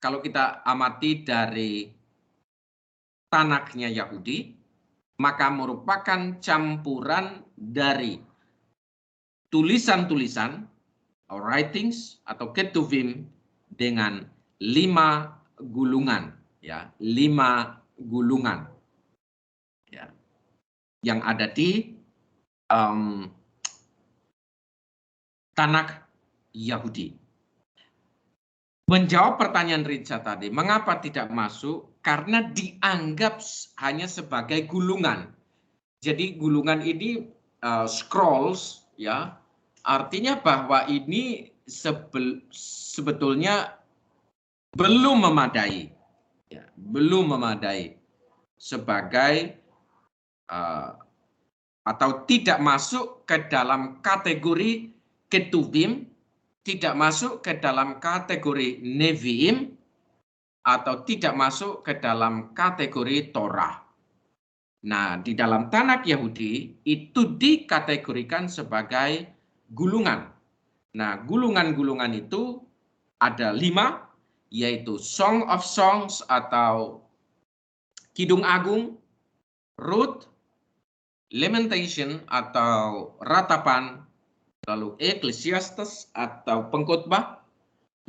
kalau kita amati dari Tanaknya Yahudi, maka merupakan campuran dari tulisan-tulisan, writings atau ketuvim dengan 5 gulungan, ya, 5 gulungan, ya, yang ada di Tanakh Yahudi. Menjawab pertanyaan Richard tadi, mengapa tidak masuk? Karena dianggap hanya sebagai gulungan. Jadi gulungan ini scrolls, ya, artinya bahwa ini sebetulnya belum memadai, ya, belum memadai sebagai atau tidak masuk ke dalam kategori ketuvim, tidak masuk ke dalam kategori neviim, atau tidak masuk ke dalam kategori Torah. Nah, di dalam Tanakh Yahudi itu dikategorikan sebagai gulungan. Nah, gulungan-gulungan itu ada 5, yaitu Song of Songs atau Kidung Agung, Ruth, Lamentation atau Ratapan, lalu Ecclesiastes atau pengkhotbah,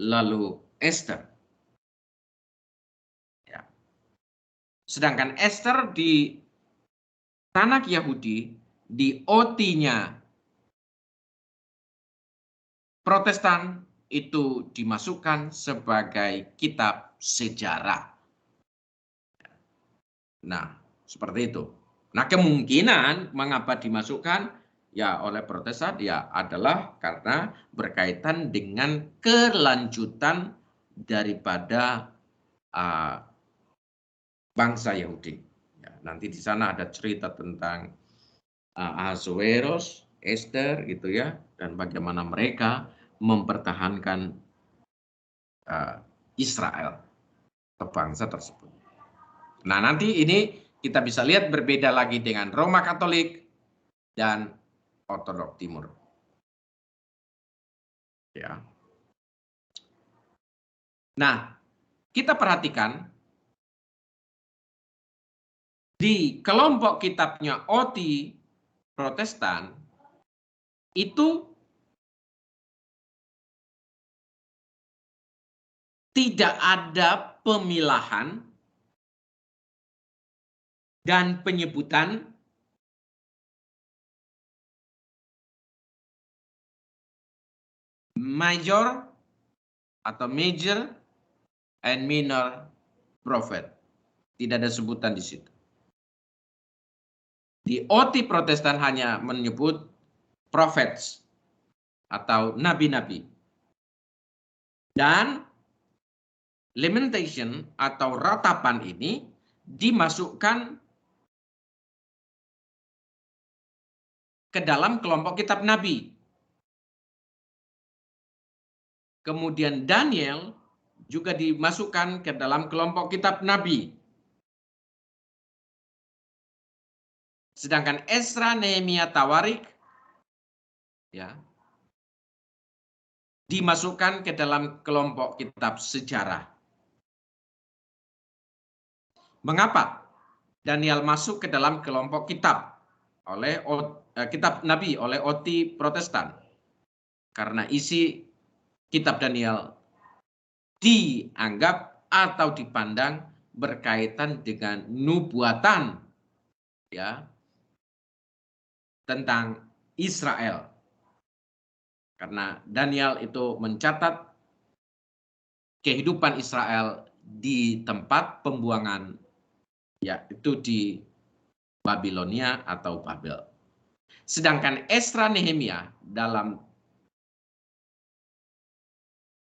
lalu Esther. Ya. Sedangkan Esther di Tanakh Yahudi, di OT-nya Protestan itu dimasukkan sebagai kitab sejarah. Nah, seperti itu. Nah, kemungkinan mengapa dimasukkan ya oleh Protestan ya adalah karena berkaitan dengan kelanjutan daripada bangsa Yahudi. Ya, nanti di sana ada cerita tentang Ahasuerus, Esther gitu ya, dan bagaimana mereka mempertahankan Israel atau bangsa tersebut. Nah, nanti ini kita bisa lihat berbeda lagi dengan Roma Katolik dan Ortodok Timur. Ya. Nah, kita perhatikan di kelompok kitabnya OT Protestan itu tidak ada pemilahan dan penyebutan major atau major and minor prophet. Tidak ada sebutan di situ. Di OT Protestan hanya menyebut prophets atau nabi-nabi. Dan lamentation atau ratapan ini dimasukkan ke dalam kelompok kitab nabi. Kemudian Daniel juga dimasukkan ke dalam kelompok kitab nabi. Sedangkan Ezra, Nehemia, Tawarik ya, dimasukkan ke dalam kelompok kitab sejarah. Mengapa Daniel masuk ke dalam kelompok kitab oleh kitab nabi oleh OT Protestan? Karena isi kitab Daniel dianggap atau dipandang berkaitan dengan nubuatan ya tentang Israel. Karena Daniel itu mencatat kehidupan Israel di tempat pembuangan yaitu di Babilonia atau Babel. Sedangkan Ezra Nehemia dalam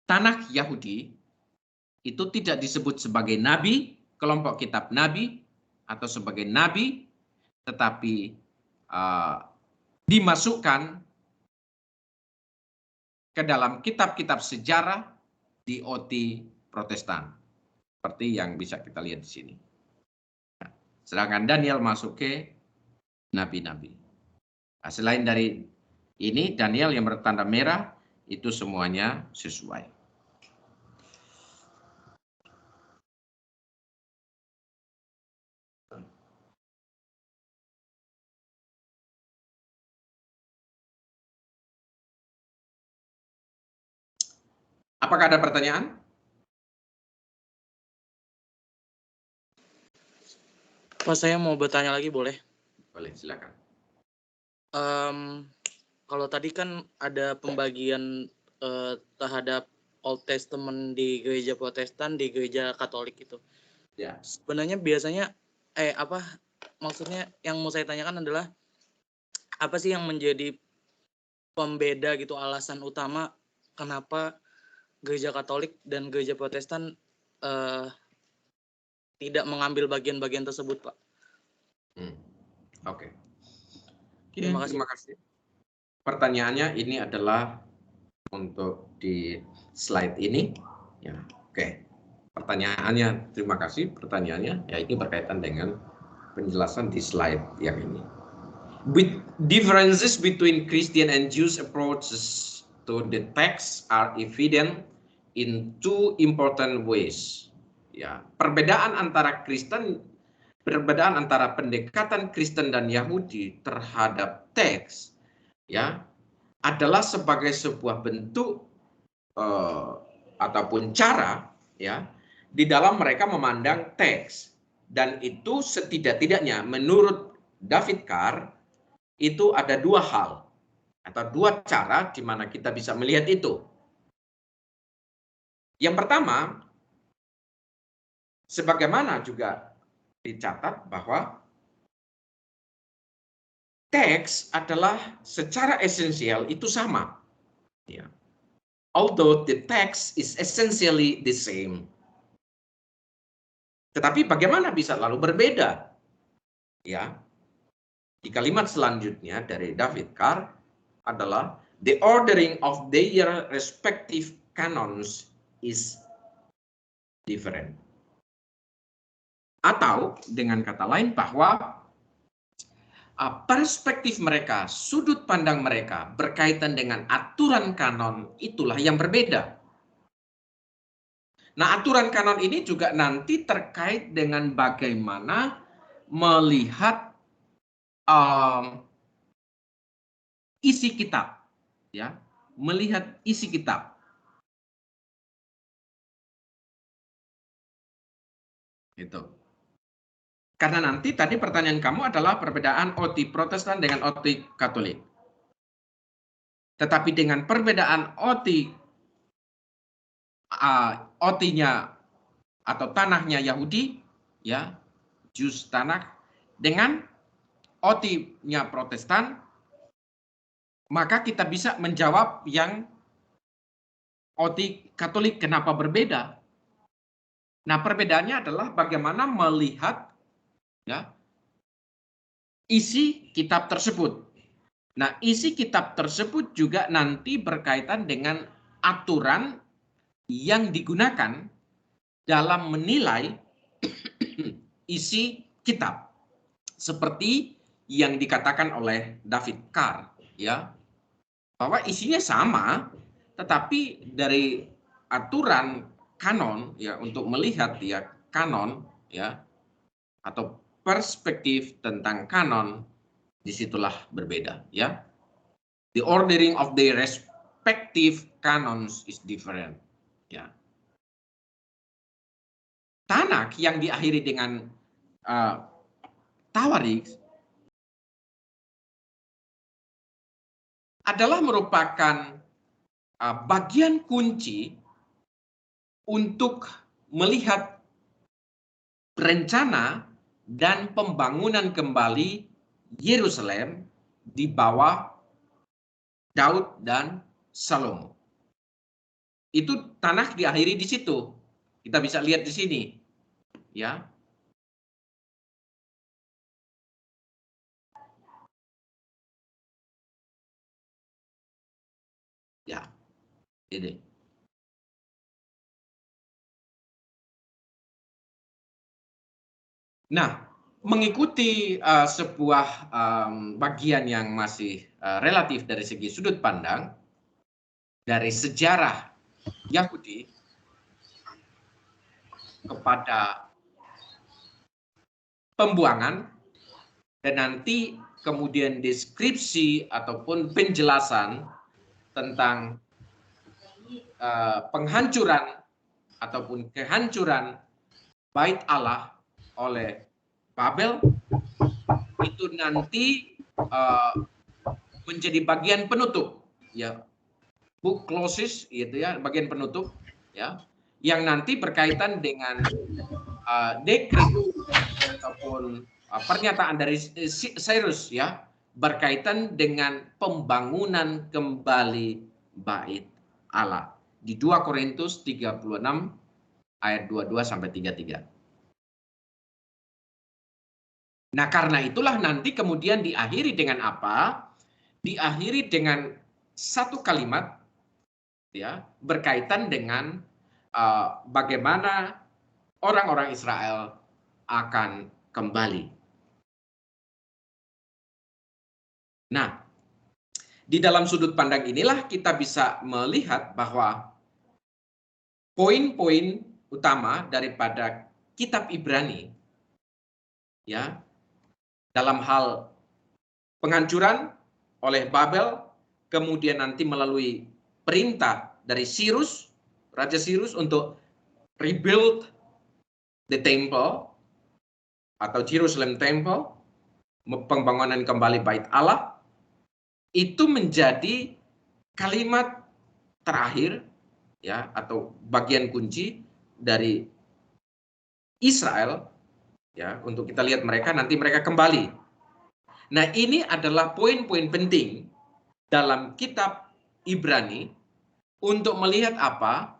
tanah Yahudi itu tidak disebut sebagai nabi, kelompok kitab nabi atau sebagai nabi, tetapi dimasukkan ke dalam kitab-kitab sejarah di OT Protestan. Seperti yang bisa kita lihat di sini. Sedangkan Daniel masuk ke nabi-nabi. Nah, selain dari ini, Daniel yang bertanda merah, itu semuanya sesuai. Apakah ada pertanyaan? Pak, saya mau bertanya lagi, boleh? Boleh, silakan. Kalau tadi kan ada pembagian terhadap Old Testament di gereja Protestan, di gereja Katolik itu. Ya. Sebenarnya biasanya maksudnya yang mau saya tanyakan adalah apa sih yang menjadi pembeda gitu, alasan utama kenapa gereja Katolik dan gereja Protestan tidak mengambil bagian-bagian tersebut, Pak? Oke. Terima kasih. Terima kasih. Pertanyaannya ini adalah untuk di slide ini. Ya, oke. Pertanyaannya, terima kasih. Pertanyaannya, ya ini berkaitan dengan penjelasan di slide yang ini. With differences between Christian and Jewish approaches to the text are evident in two important ways. Ya, perbedaan antara pendekatan Kristen dan Yahudi terhadap teks ya adalah sebagai sebuah bentuk ataupun cara ya di dalam mereka memandang teks, dan itu setidak-tidaknya menurut David Carr itu ada dua hal atau dua cara di mana kita bisa melihat itu. Yang pertama, sebagaimana juga dicatat bahwa teks adalah secara esensial itu sama. Ya. Although the text is essentially the same. Tetapi bagaimana bisa lalu berbeda? Ya. Di kalimat selanjutnya dari David Carr adalah the ordering of their respective canons is different. Atau dengan kata lain bahwa perspektif mereka, sudut pandang mereka berkaitan dengan aturan kanon itulah yang berbeda. Nah, aturan kanon ini juga nanti terkait dengan bagaimana melihat isi kitab, ya, melihat isi kitab. Gitu. Karena nanti tadi pertanyaan kamu adalah perbedaan OT Protestan dengan OT Katolik. Tetapi dengan perbedaan OT-nya atau tanahnya Yahudi, ya, Jus tanah, dengan OT-nya Protestan, maka kita bisa menjawab yang OT Katolik kenapa berbeda. Nah, perbedaannya adalah bagaimana melihat, ya, isi kitab tersebut. Nah, isi kitab tersebut juga nanti berkaitan dengan aturan yang digunakan dalam menilai isi kitab. Seperti yang dikatakan oleh David Carr, ya, bahwa isinya sama, tetapi dari aturan kanon, ya, untuk melihat, ya, kanon, ya, atau perspektif tentang kanon, disitulah berbeda, ya. The ordering of the respective canons is different, ya. Tanakh yang diakhiri dengan Tawarik adalah merupakan bagian kunci untuk melihat rencana dan pembangunan kembali Yerusalem di bawah Daud dan Salomo. Itu Tanakh diakhiri di situ. Kita bisa lihat di sini, ya. Ya, ini. Nah, mengikuti sebuah bagian yang masih relatif dari segi sudut pandang dari sejarah Yahudi kepada pembuangan dan nanti kemudian deskripsi ataupun penjelasan tentang penghancuran ataupun kehancuran Bait Allah oleh Babel, itu nanti menjadi bagian penutup, ya, book closes, gitu ya, bagian penutup, ya, yang nanti berkaitan dengan dekret ataupun pernyataan dari Cyrus, ya, berkaitan dengan pembangunan kembali Bait Allah di 2 Korintus 36 ayat 22 sampai 33. Nah, karena itulah nanti kemudian diakhiri dengan apa? Diakhiri dengan satu kalimat, ya, berkaitan dengan bagaimana orang-orang Israel akan kembali. Nah, di dalam sudut pandang inilah kita bisa melihat bahwa poin-poin utama daripada kitab Ibrani, ya, dalam hal penghancuran oleh Babel, kemudian nanti melalui perintah dari Cyrus, Raja Cyrus, untuk rebuild the temple atau Jerusalem Temple, pembangunan kembali Bait Allah, itu menjadi kalimat terakhir, ya, atau bagian kunci dari Israel, ya, untuk kita lihat mereka nanti mereka kembali. Nah, ini adalah poin-poin penting dalam kitab Ibrani untuk melihat apa?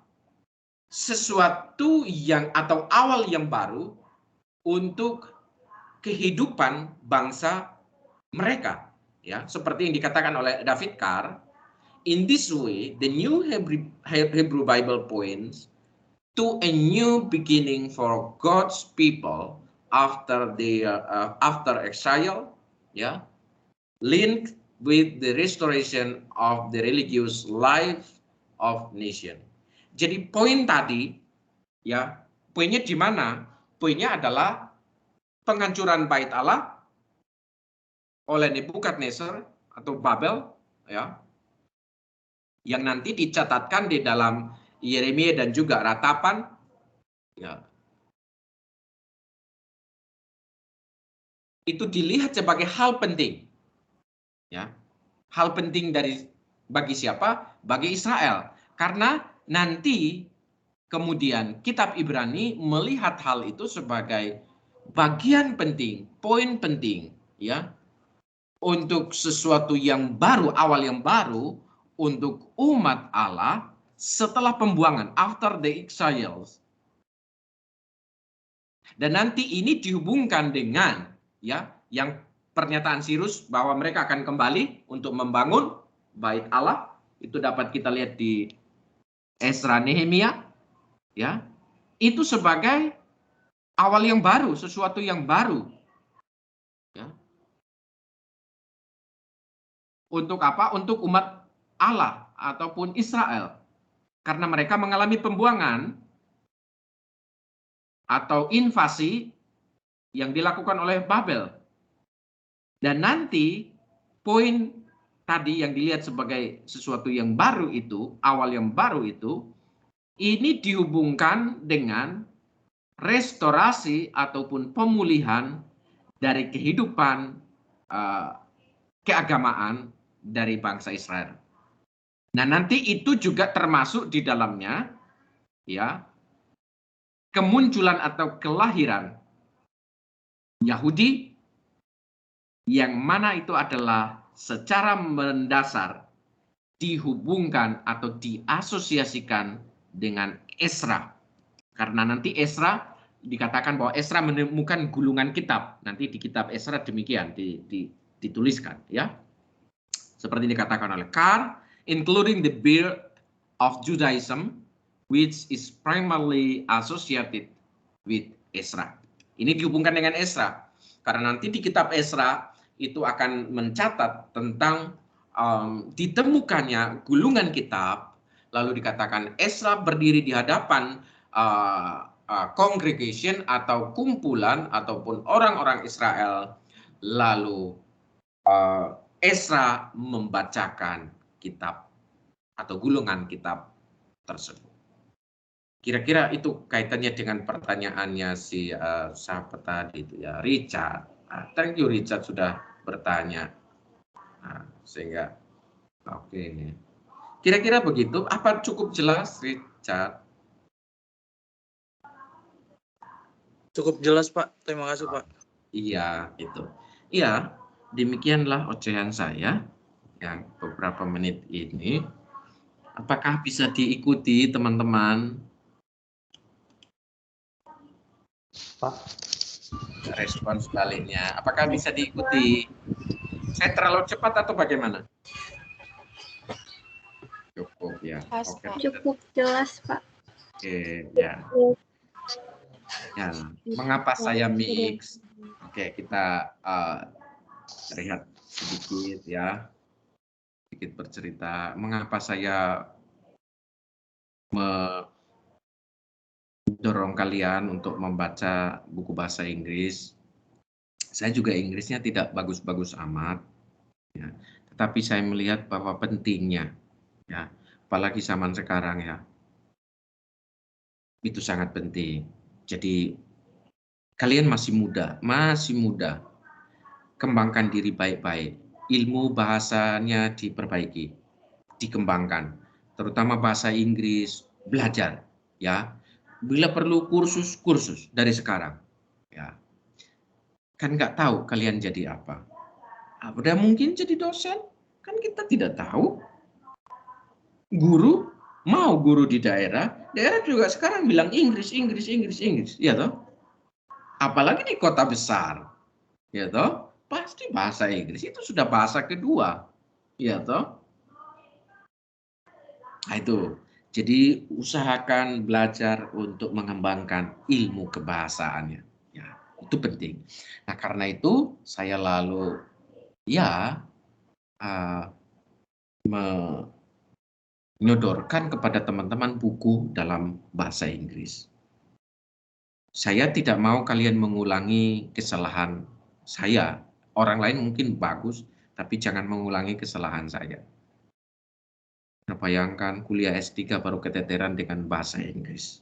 Sesuatu yang atau awal yang baru untuk kehidupan bangsa mereka, ya, seperti yang dikatakan oleh David Carr. In this way, the new Hebrew Bible points to a new beginning for God's people after exile, ya, linked with the restoration of the religious life of nation. Jadi poin tadi, ya, poinnya di mana? Poinnya adalah penghancuran bait Allah oleh Nebukadnezar atau Babel, ya, yang nanti dicatatkan di dalam Yeremia dan juga Ratapan, ya, itu dilihat sebagai hal penting, ya, hal penting bagi siapa? Bagi Israel, karena nanti kemudian kitab Ibrani melihat hal itu sebagai bagian penting, poin penting, ya, untuk sesuatu yang baru, awal yang baru untuk umat Allah setelah pembuangan, after the exiles. Dan nanti ini dihubungkan dengan, ya, yang pernyataan Sirus bahwa mereka akan kembali untuk membangun bait Allah, itu dapat kita lihat di Ezra Nehemia, ya. Itu sebagai awal yang baru, sesuatu yang baru, ya. Untuk apa? Untuk umat Allah ataupun Israel. Karena mereka mengalami pembuangan atau invasi yang dilakukan oleh Babel. Dan nanti poin tadi yang dilihat sebagai sesuatu yang baru itu, awal yang baru itu, ini dihubungkan dengan restorasi ataupun pemulihan dari kehidupan keagamaan dari bangsa Israel. Nah, nanti itu juga termasuk di dalamnya, ya, kemunculan atau kelahiran Yahudi, yang mana itu adalah secara mendasar dihubungkan atau diasosiasikan dengan Ezra. Karena nanti Ezra dikatakan bahwa Ezra menemukan gulungan kitab. Nanti di kitab Ezra demikian dituliskan, ya. Seperti dikatakan oleh Carr, including the birth of Judaism, which is primarily associated with Ezra. Ini dihubungkan dengan Ezra, karena nanti di kitab Ezra itu akan mencatat tentang ditemukannya gulungan kitab, lalu dikatakan Ezra berdiri di hadapan congregation atau kumpulan ataupun orang-orang Israel, lalu Ezra membacakan kitab atau gulungan kitab tersebut. Kira-kira itu kaitannya dengan pertanyaannya si sahabat tadi itu, ya, Richard. Thank you Richard sudah bertanya. Sehingga oke. Kira-kira begitu. Apa cukup jelas Richard? Cukup jelas Pak. Terima kasih Pak. Iya, itu. Iya, demikianlah ocehan saya yang beberapa menit ini. Apakah bisa diikuti teman-teman? Pak. Respon sebaliknya. Apakah bisa diikuti? Saya terlalu cepat atau bagaimana? Cukup ya. Oke. Cukup jelas, Pak. Oke, ya. Ya. Mengapa saya mix? Oke, kita lihat sedikit ya. Sedikit bercerita. Mengapa saya mendorong kalian untuk membaca buku bahasa Inggris. Saya juga Inggrisnya tidak bagus-bagus amat, ya. Tetapi saya melihat bahwa pentingnya, ya, apalagi zaman sekarang, ya, itu sangat penting. Jadi kalian masih muda, kembangkan diri baik-baik, ilmu bahasanya diperbaiki, dikembangkan, terutama bahasa Inggris, belajar, ya. Bila perlu kursus dari sekarang, ya. Kan nggak tahu kalian jadi apa. Ada mungkin jadi dosen, kan kita tidak tahu. Guru di daerah juga sekarang bilang Inggris, ya toh. Apalagi di kota besar, ya toh. pasti bahasa Inggris itu sudah bahasa kedua, ya toh. Nah, itu. Jadi usahakan belajar untuk mengembangkan ilmu kebahasaan. Ya, itu penting. Nah, karena itu saya lalu ya menyodorkan kepada teman-teman buku dalam bahasa Inggris. Saya tidak mau kalian mengulangi kesalahan saya. Orang lain mungkin bagus, tapi jangan mengulangi kesalahan saya. Bayangkan kuliah S3 baru keteteran dengan bahasa Inggris.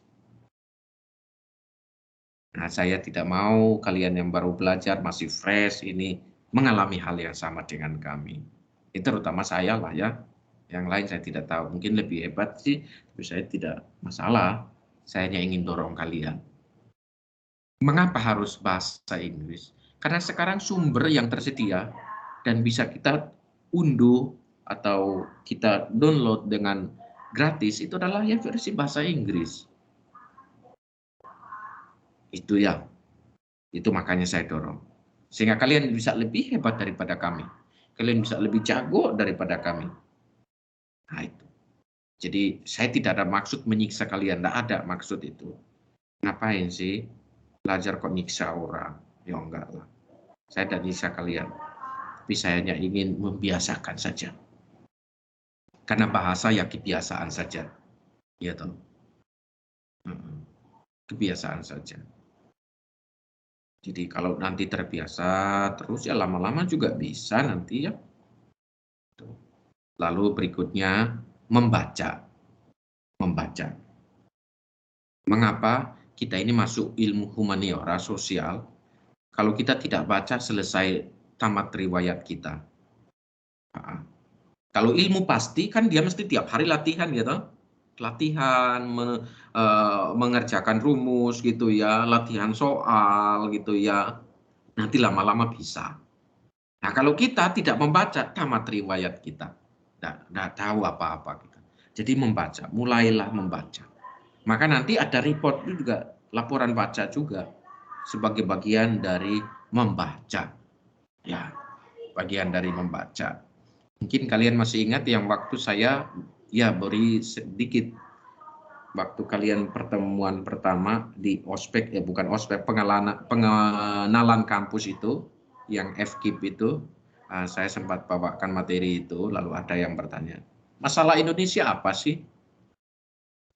Nah, saya tidak mau kalian yang baru belajar, masih fresh ini, mengalami hal yang sama dengan kami. Itu terutama saya lah ya. Yang lain saya tidak tahu. Mungkin lebih hebat sih, tapi saya tidak masalah. Saya hanya ingin dorong kalian. Mengapa harus bahasa Inggris? Karena sekarang sumber yang tersedia dan bisa kita unduh atau kita download dengan gratis itu adalah ya versi bahasa Inggris. Itu ya, itu makanya saya dorong. Sehingga kalian bisa lebih hebat daripada kami. Kalian bisa lebih jago daripada kami. Nah itu. Jadi saya tidak ada maksud menyiksa kalian, tidak ada maksud itu. Ngapain sih belajar kok nyiksa orang? Ya enggak lah. Saya tidak nyiksa kalian. Tapi saya hanya ingin membiasakan saja. Karena bahasa ya kebiasaan saja. Ya toh. Kebiasaan saja. Jadi kalau nanti terbiasa terus ya lama-lama juga bisa nanti ya. Lalu berikutnya membaca. Membaca. Mengapa kita ini masuk ilmu humaniora sosial? Kalau kita tidak baca selesai tamat riwayat kita. Kalau ilmu pasti kan dia mesti tiap hari latihan gitu. Latihan mengerjakan rumus gitu ya, latihan soal gitu ya. Nanti lama-lama bisa. Nah, kalau kita tidak membaca tamat riwayat kita. Nggak tahu apa-apa kita. Jadi membaca, mulailah membaca. Maka nanti ada report itu juga, laporan baca juga sebagai bagian dari membaca. Ya, bagian dari membaca. Mungkin kalian masih ingat yang waktu saya ya beri sedikit waktu kalian pertemuan pertama di ospek bukan ospek pengenalan kampus itu yang FKIP itu saya sempat bawakan materi itu lalu ada yang bertanya masalah Indonesia apa sih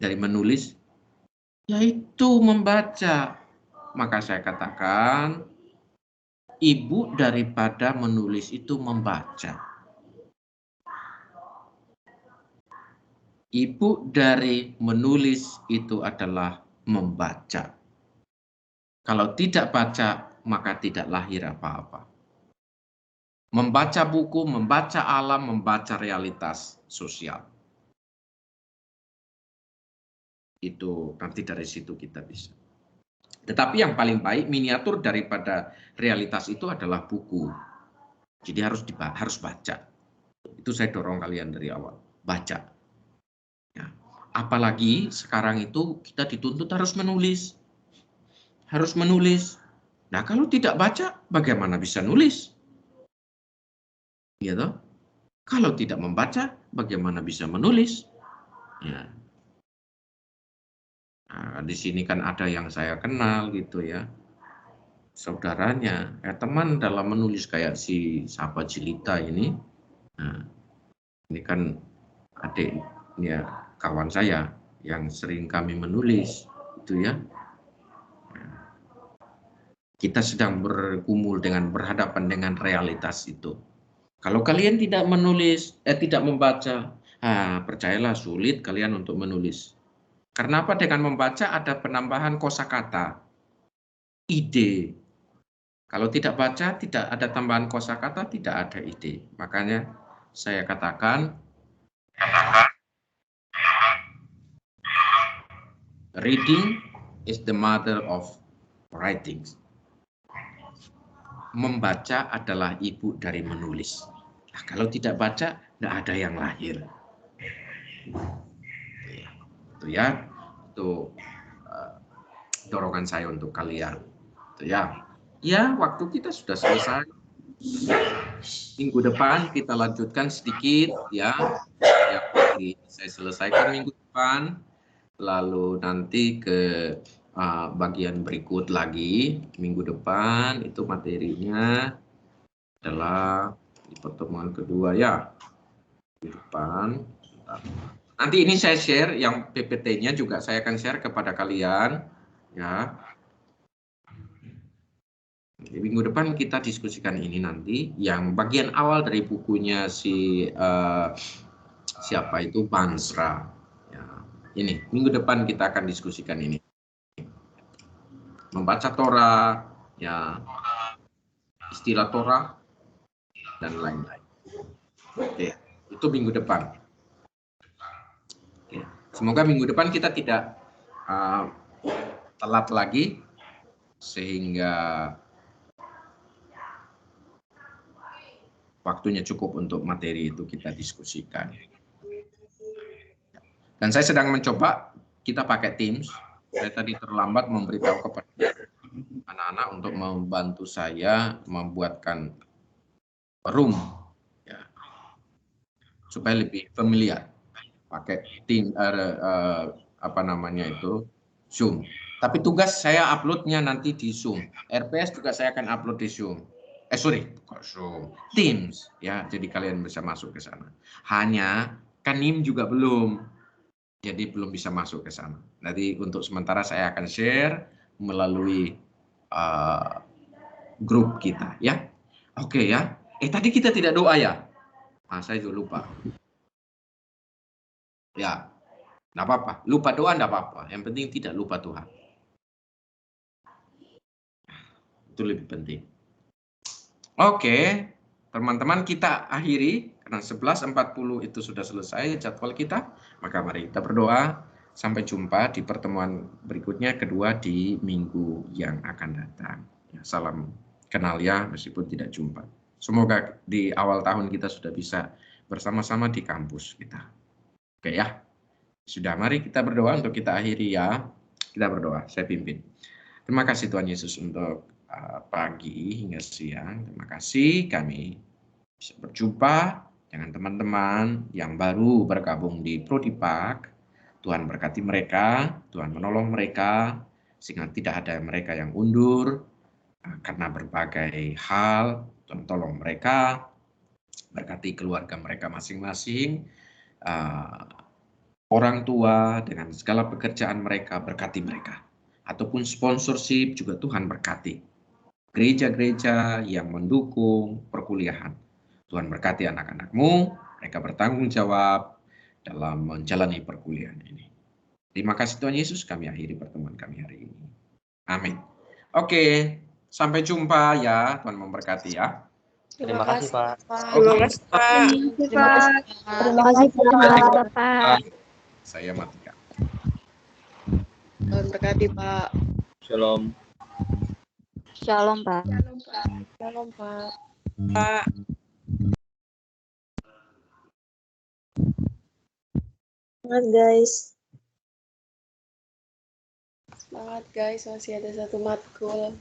dari menulis yaitu membaca maka saya katakan ibu daripada menulis itu membaca. Ibu dari menulis itu adalah membaca. Kalau tidak baca, maka tidak lahir apa-apa. Membaca buku, membaca alam, membaca realitas sosial. Itu nanti dari situ kita bisa. Tetapi yang paling baik miniatur daripada realitas itu adalah buku. Jadi harus baca. Itu saya dorong kalian dari awal. Baca. Ya. Apalagi sekarang itu kita dituntut harus menulis. Harus menulis. Nah, kalau tidak baca, bagaimana bisa nulis? Gitu. Kalau tidak membaca, bagaimana bisa menulis? Ya. Nah, di sini kan ada yang saya kenal gitu ya. Saudaranya, teman dalam menulis kayak si sahabat Jelita ini. Nah, ini kan adik ya kawan saya yang sering kami menulis itu ya. Kita sedang bergumul dengan berhadapan dengan realitas itu. Kalau kalian tidak menulis, tidak membaca, percayalah sulit kalian untuk menulis. Karena apa? Dengan membaca ada penambahan kosakata, ide. Kalau tidak baca, tidak ada tambahan kosakata, tidak ada ide. Makanya saya katakan, reading is the mother of writing. Membaca adalah ibu dari menulis. Nah, kalau tidak baca, tidak ada yang lahir. Itu ya, itu dorongan saya untuk kalian. Itu ya. Ya, waktu kita sudah selesai. Minggu depan kita lanjutkan sedikit ya. Yang materi saya selesaikan minggu depan. Lalu nanti ke bagian berikut lagi minggu depan itu materinya adalah di pertemuan kedua ya. Di depan. Nanti ini saya share yang PPT-nya juga saya akan share kepada kalian ya. Minggu depan kita diskusikan ini nanti yang bagian awal dari bukunya siapa itu Bansra. Ya, ini minggu depan kita akan diskusikan ini. Membaca Torah, ya, istilah Torah dan lain-lain. Oke, itu minggu depan. Oke. Semoga minggu depan kita tidak telat lagi sehingga waktunya cukup untuk materi itu kita diskusikan. Dan saya sedang mencoba kita pakai Teams. Saya tadi terlambat memberitahu kepada anak-anak untuk membantu saya membuatkan room ya, supaya lebih familiar pakai Teams apa namanya itu Zoom. Tapi tugas saya uploadnya nanti di Zoom. RPS juga saya akan upload di Zoom. Zoom. Teams ya, jadi kalian bisa masuk ke sana. Hanya kan NIM juga belum. Jadi belum bisa masuk ke sana. Nanti untuk sementara saya akan share melalui grup kita ya. Oke ya. Tadi kita tidak doa ya? Saya juga lupa. Ya, enggak apa-apa. Lupa doa enggak apa-apa. Yang penting tidak lupa Tuhan. Itu lebih penting. Oke, teman-teman kita akhiri karena 11.40 itu sudah selesai jadwal kita. Maka mari kita berdoa. Sampai jumpa di pertemuan berikutnya kedua di minggu yang akan datang. Ya, salam kenal ya meskipun tidak jumpa. Semoga di awal tahun kita sudah bisa bersama-sama di kampus kita. Oke ya. Sudah, mari kita berdoa untuk kita akhiri ya. Kita berdoa, saya pimpin. Terima kasih Tuhan Yesus untuk pagi hingga siang. Terima kasih kami bisa berjumpa dengan teman-teman yang baru bergabung di Prodipak. Tuhan berkati mereka, Tuhan menolong mereka, sehingga tidak ada mereka yang undur karena berbagai hal. Tuhan tolong mereka, berkati keluarga mereka masing-masing, orang tua dengan segala pekerjaan mereka, berkati mereka. Ataupun sponsorship juga Tuhan berkati. Gereja-gereja yang mendukung perkuliahan. Tuhan berkati anak-anakmu, mereka bertanggung jawab dalam menjalani perkuliahan ini. Terima kasih Tuhan Yesus, kami akhiri pertemuan kami hari ini. Amin. Oke, sampai jumpa ya, Tuhan memberkati ya. Terima kasih, Pak. Terima kasih, Pak. Terima kasih Pak. Saya matikan. Tuhan berkati, Pak. Shalom. Shalom Pak. Shalom, Pak. Pak. Semangat guys. Semangat guys, masih ada satu matkul.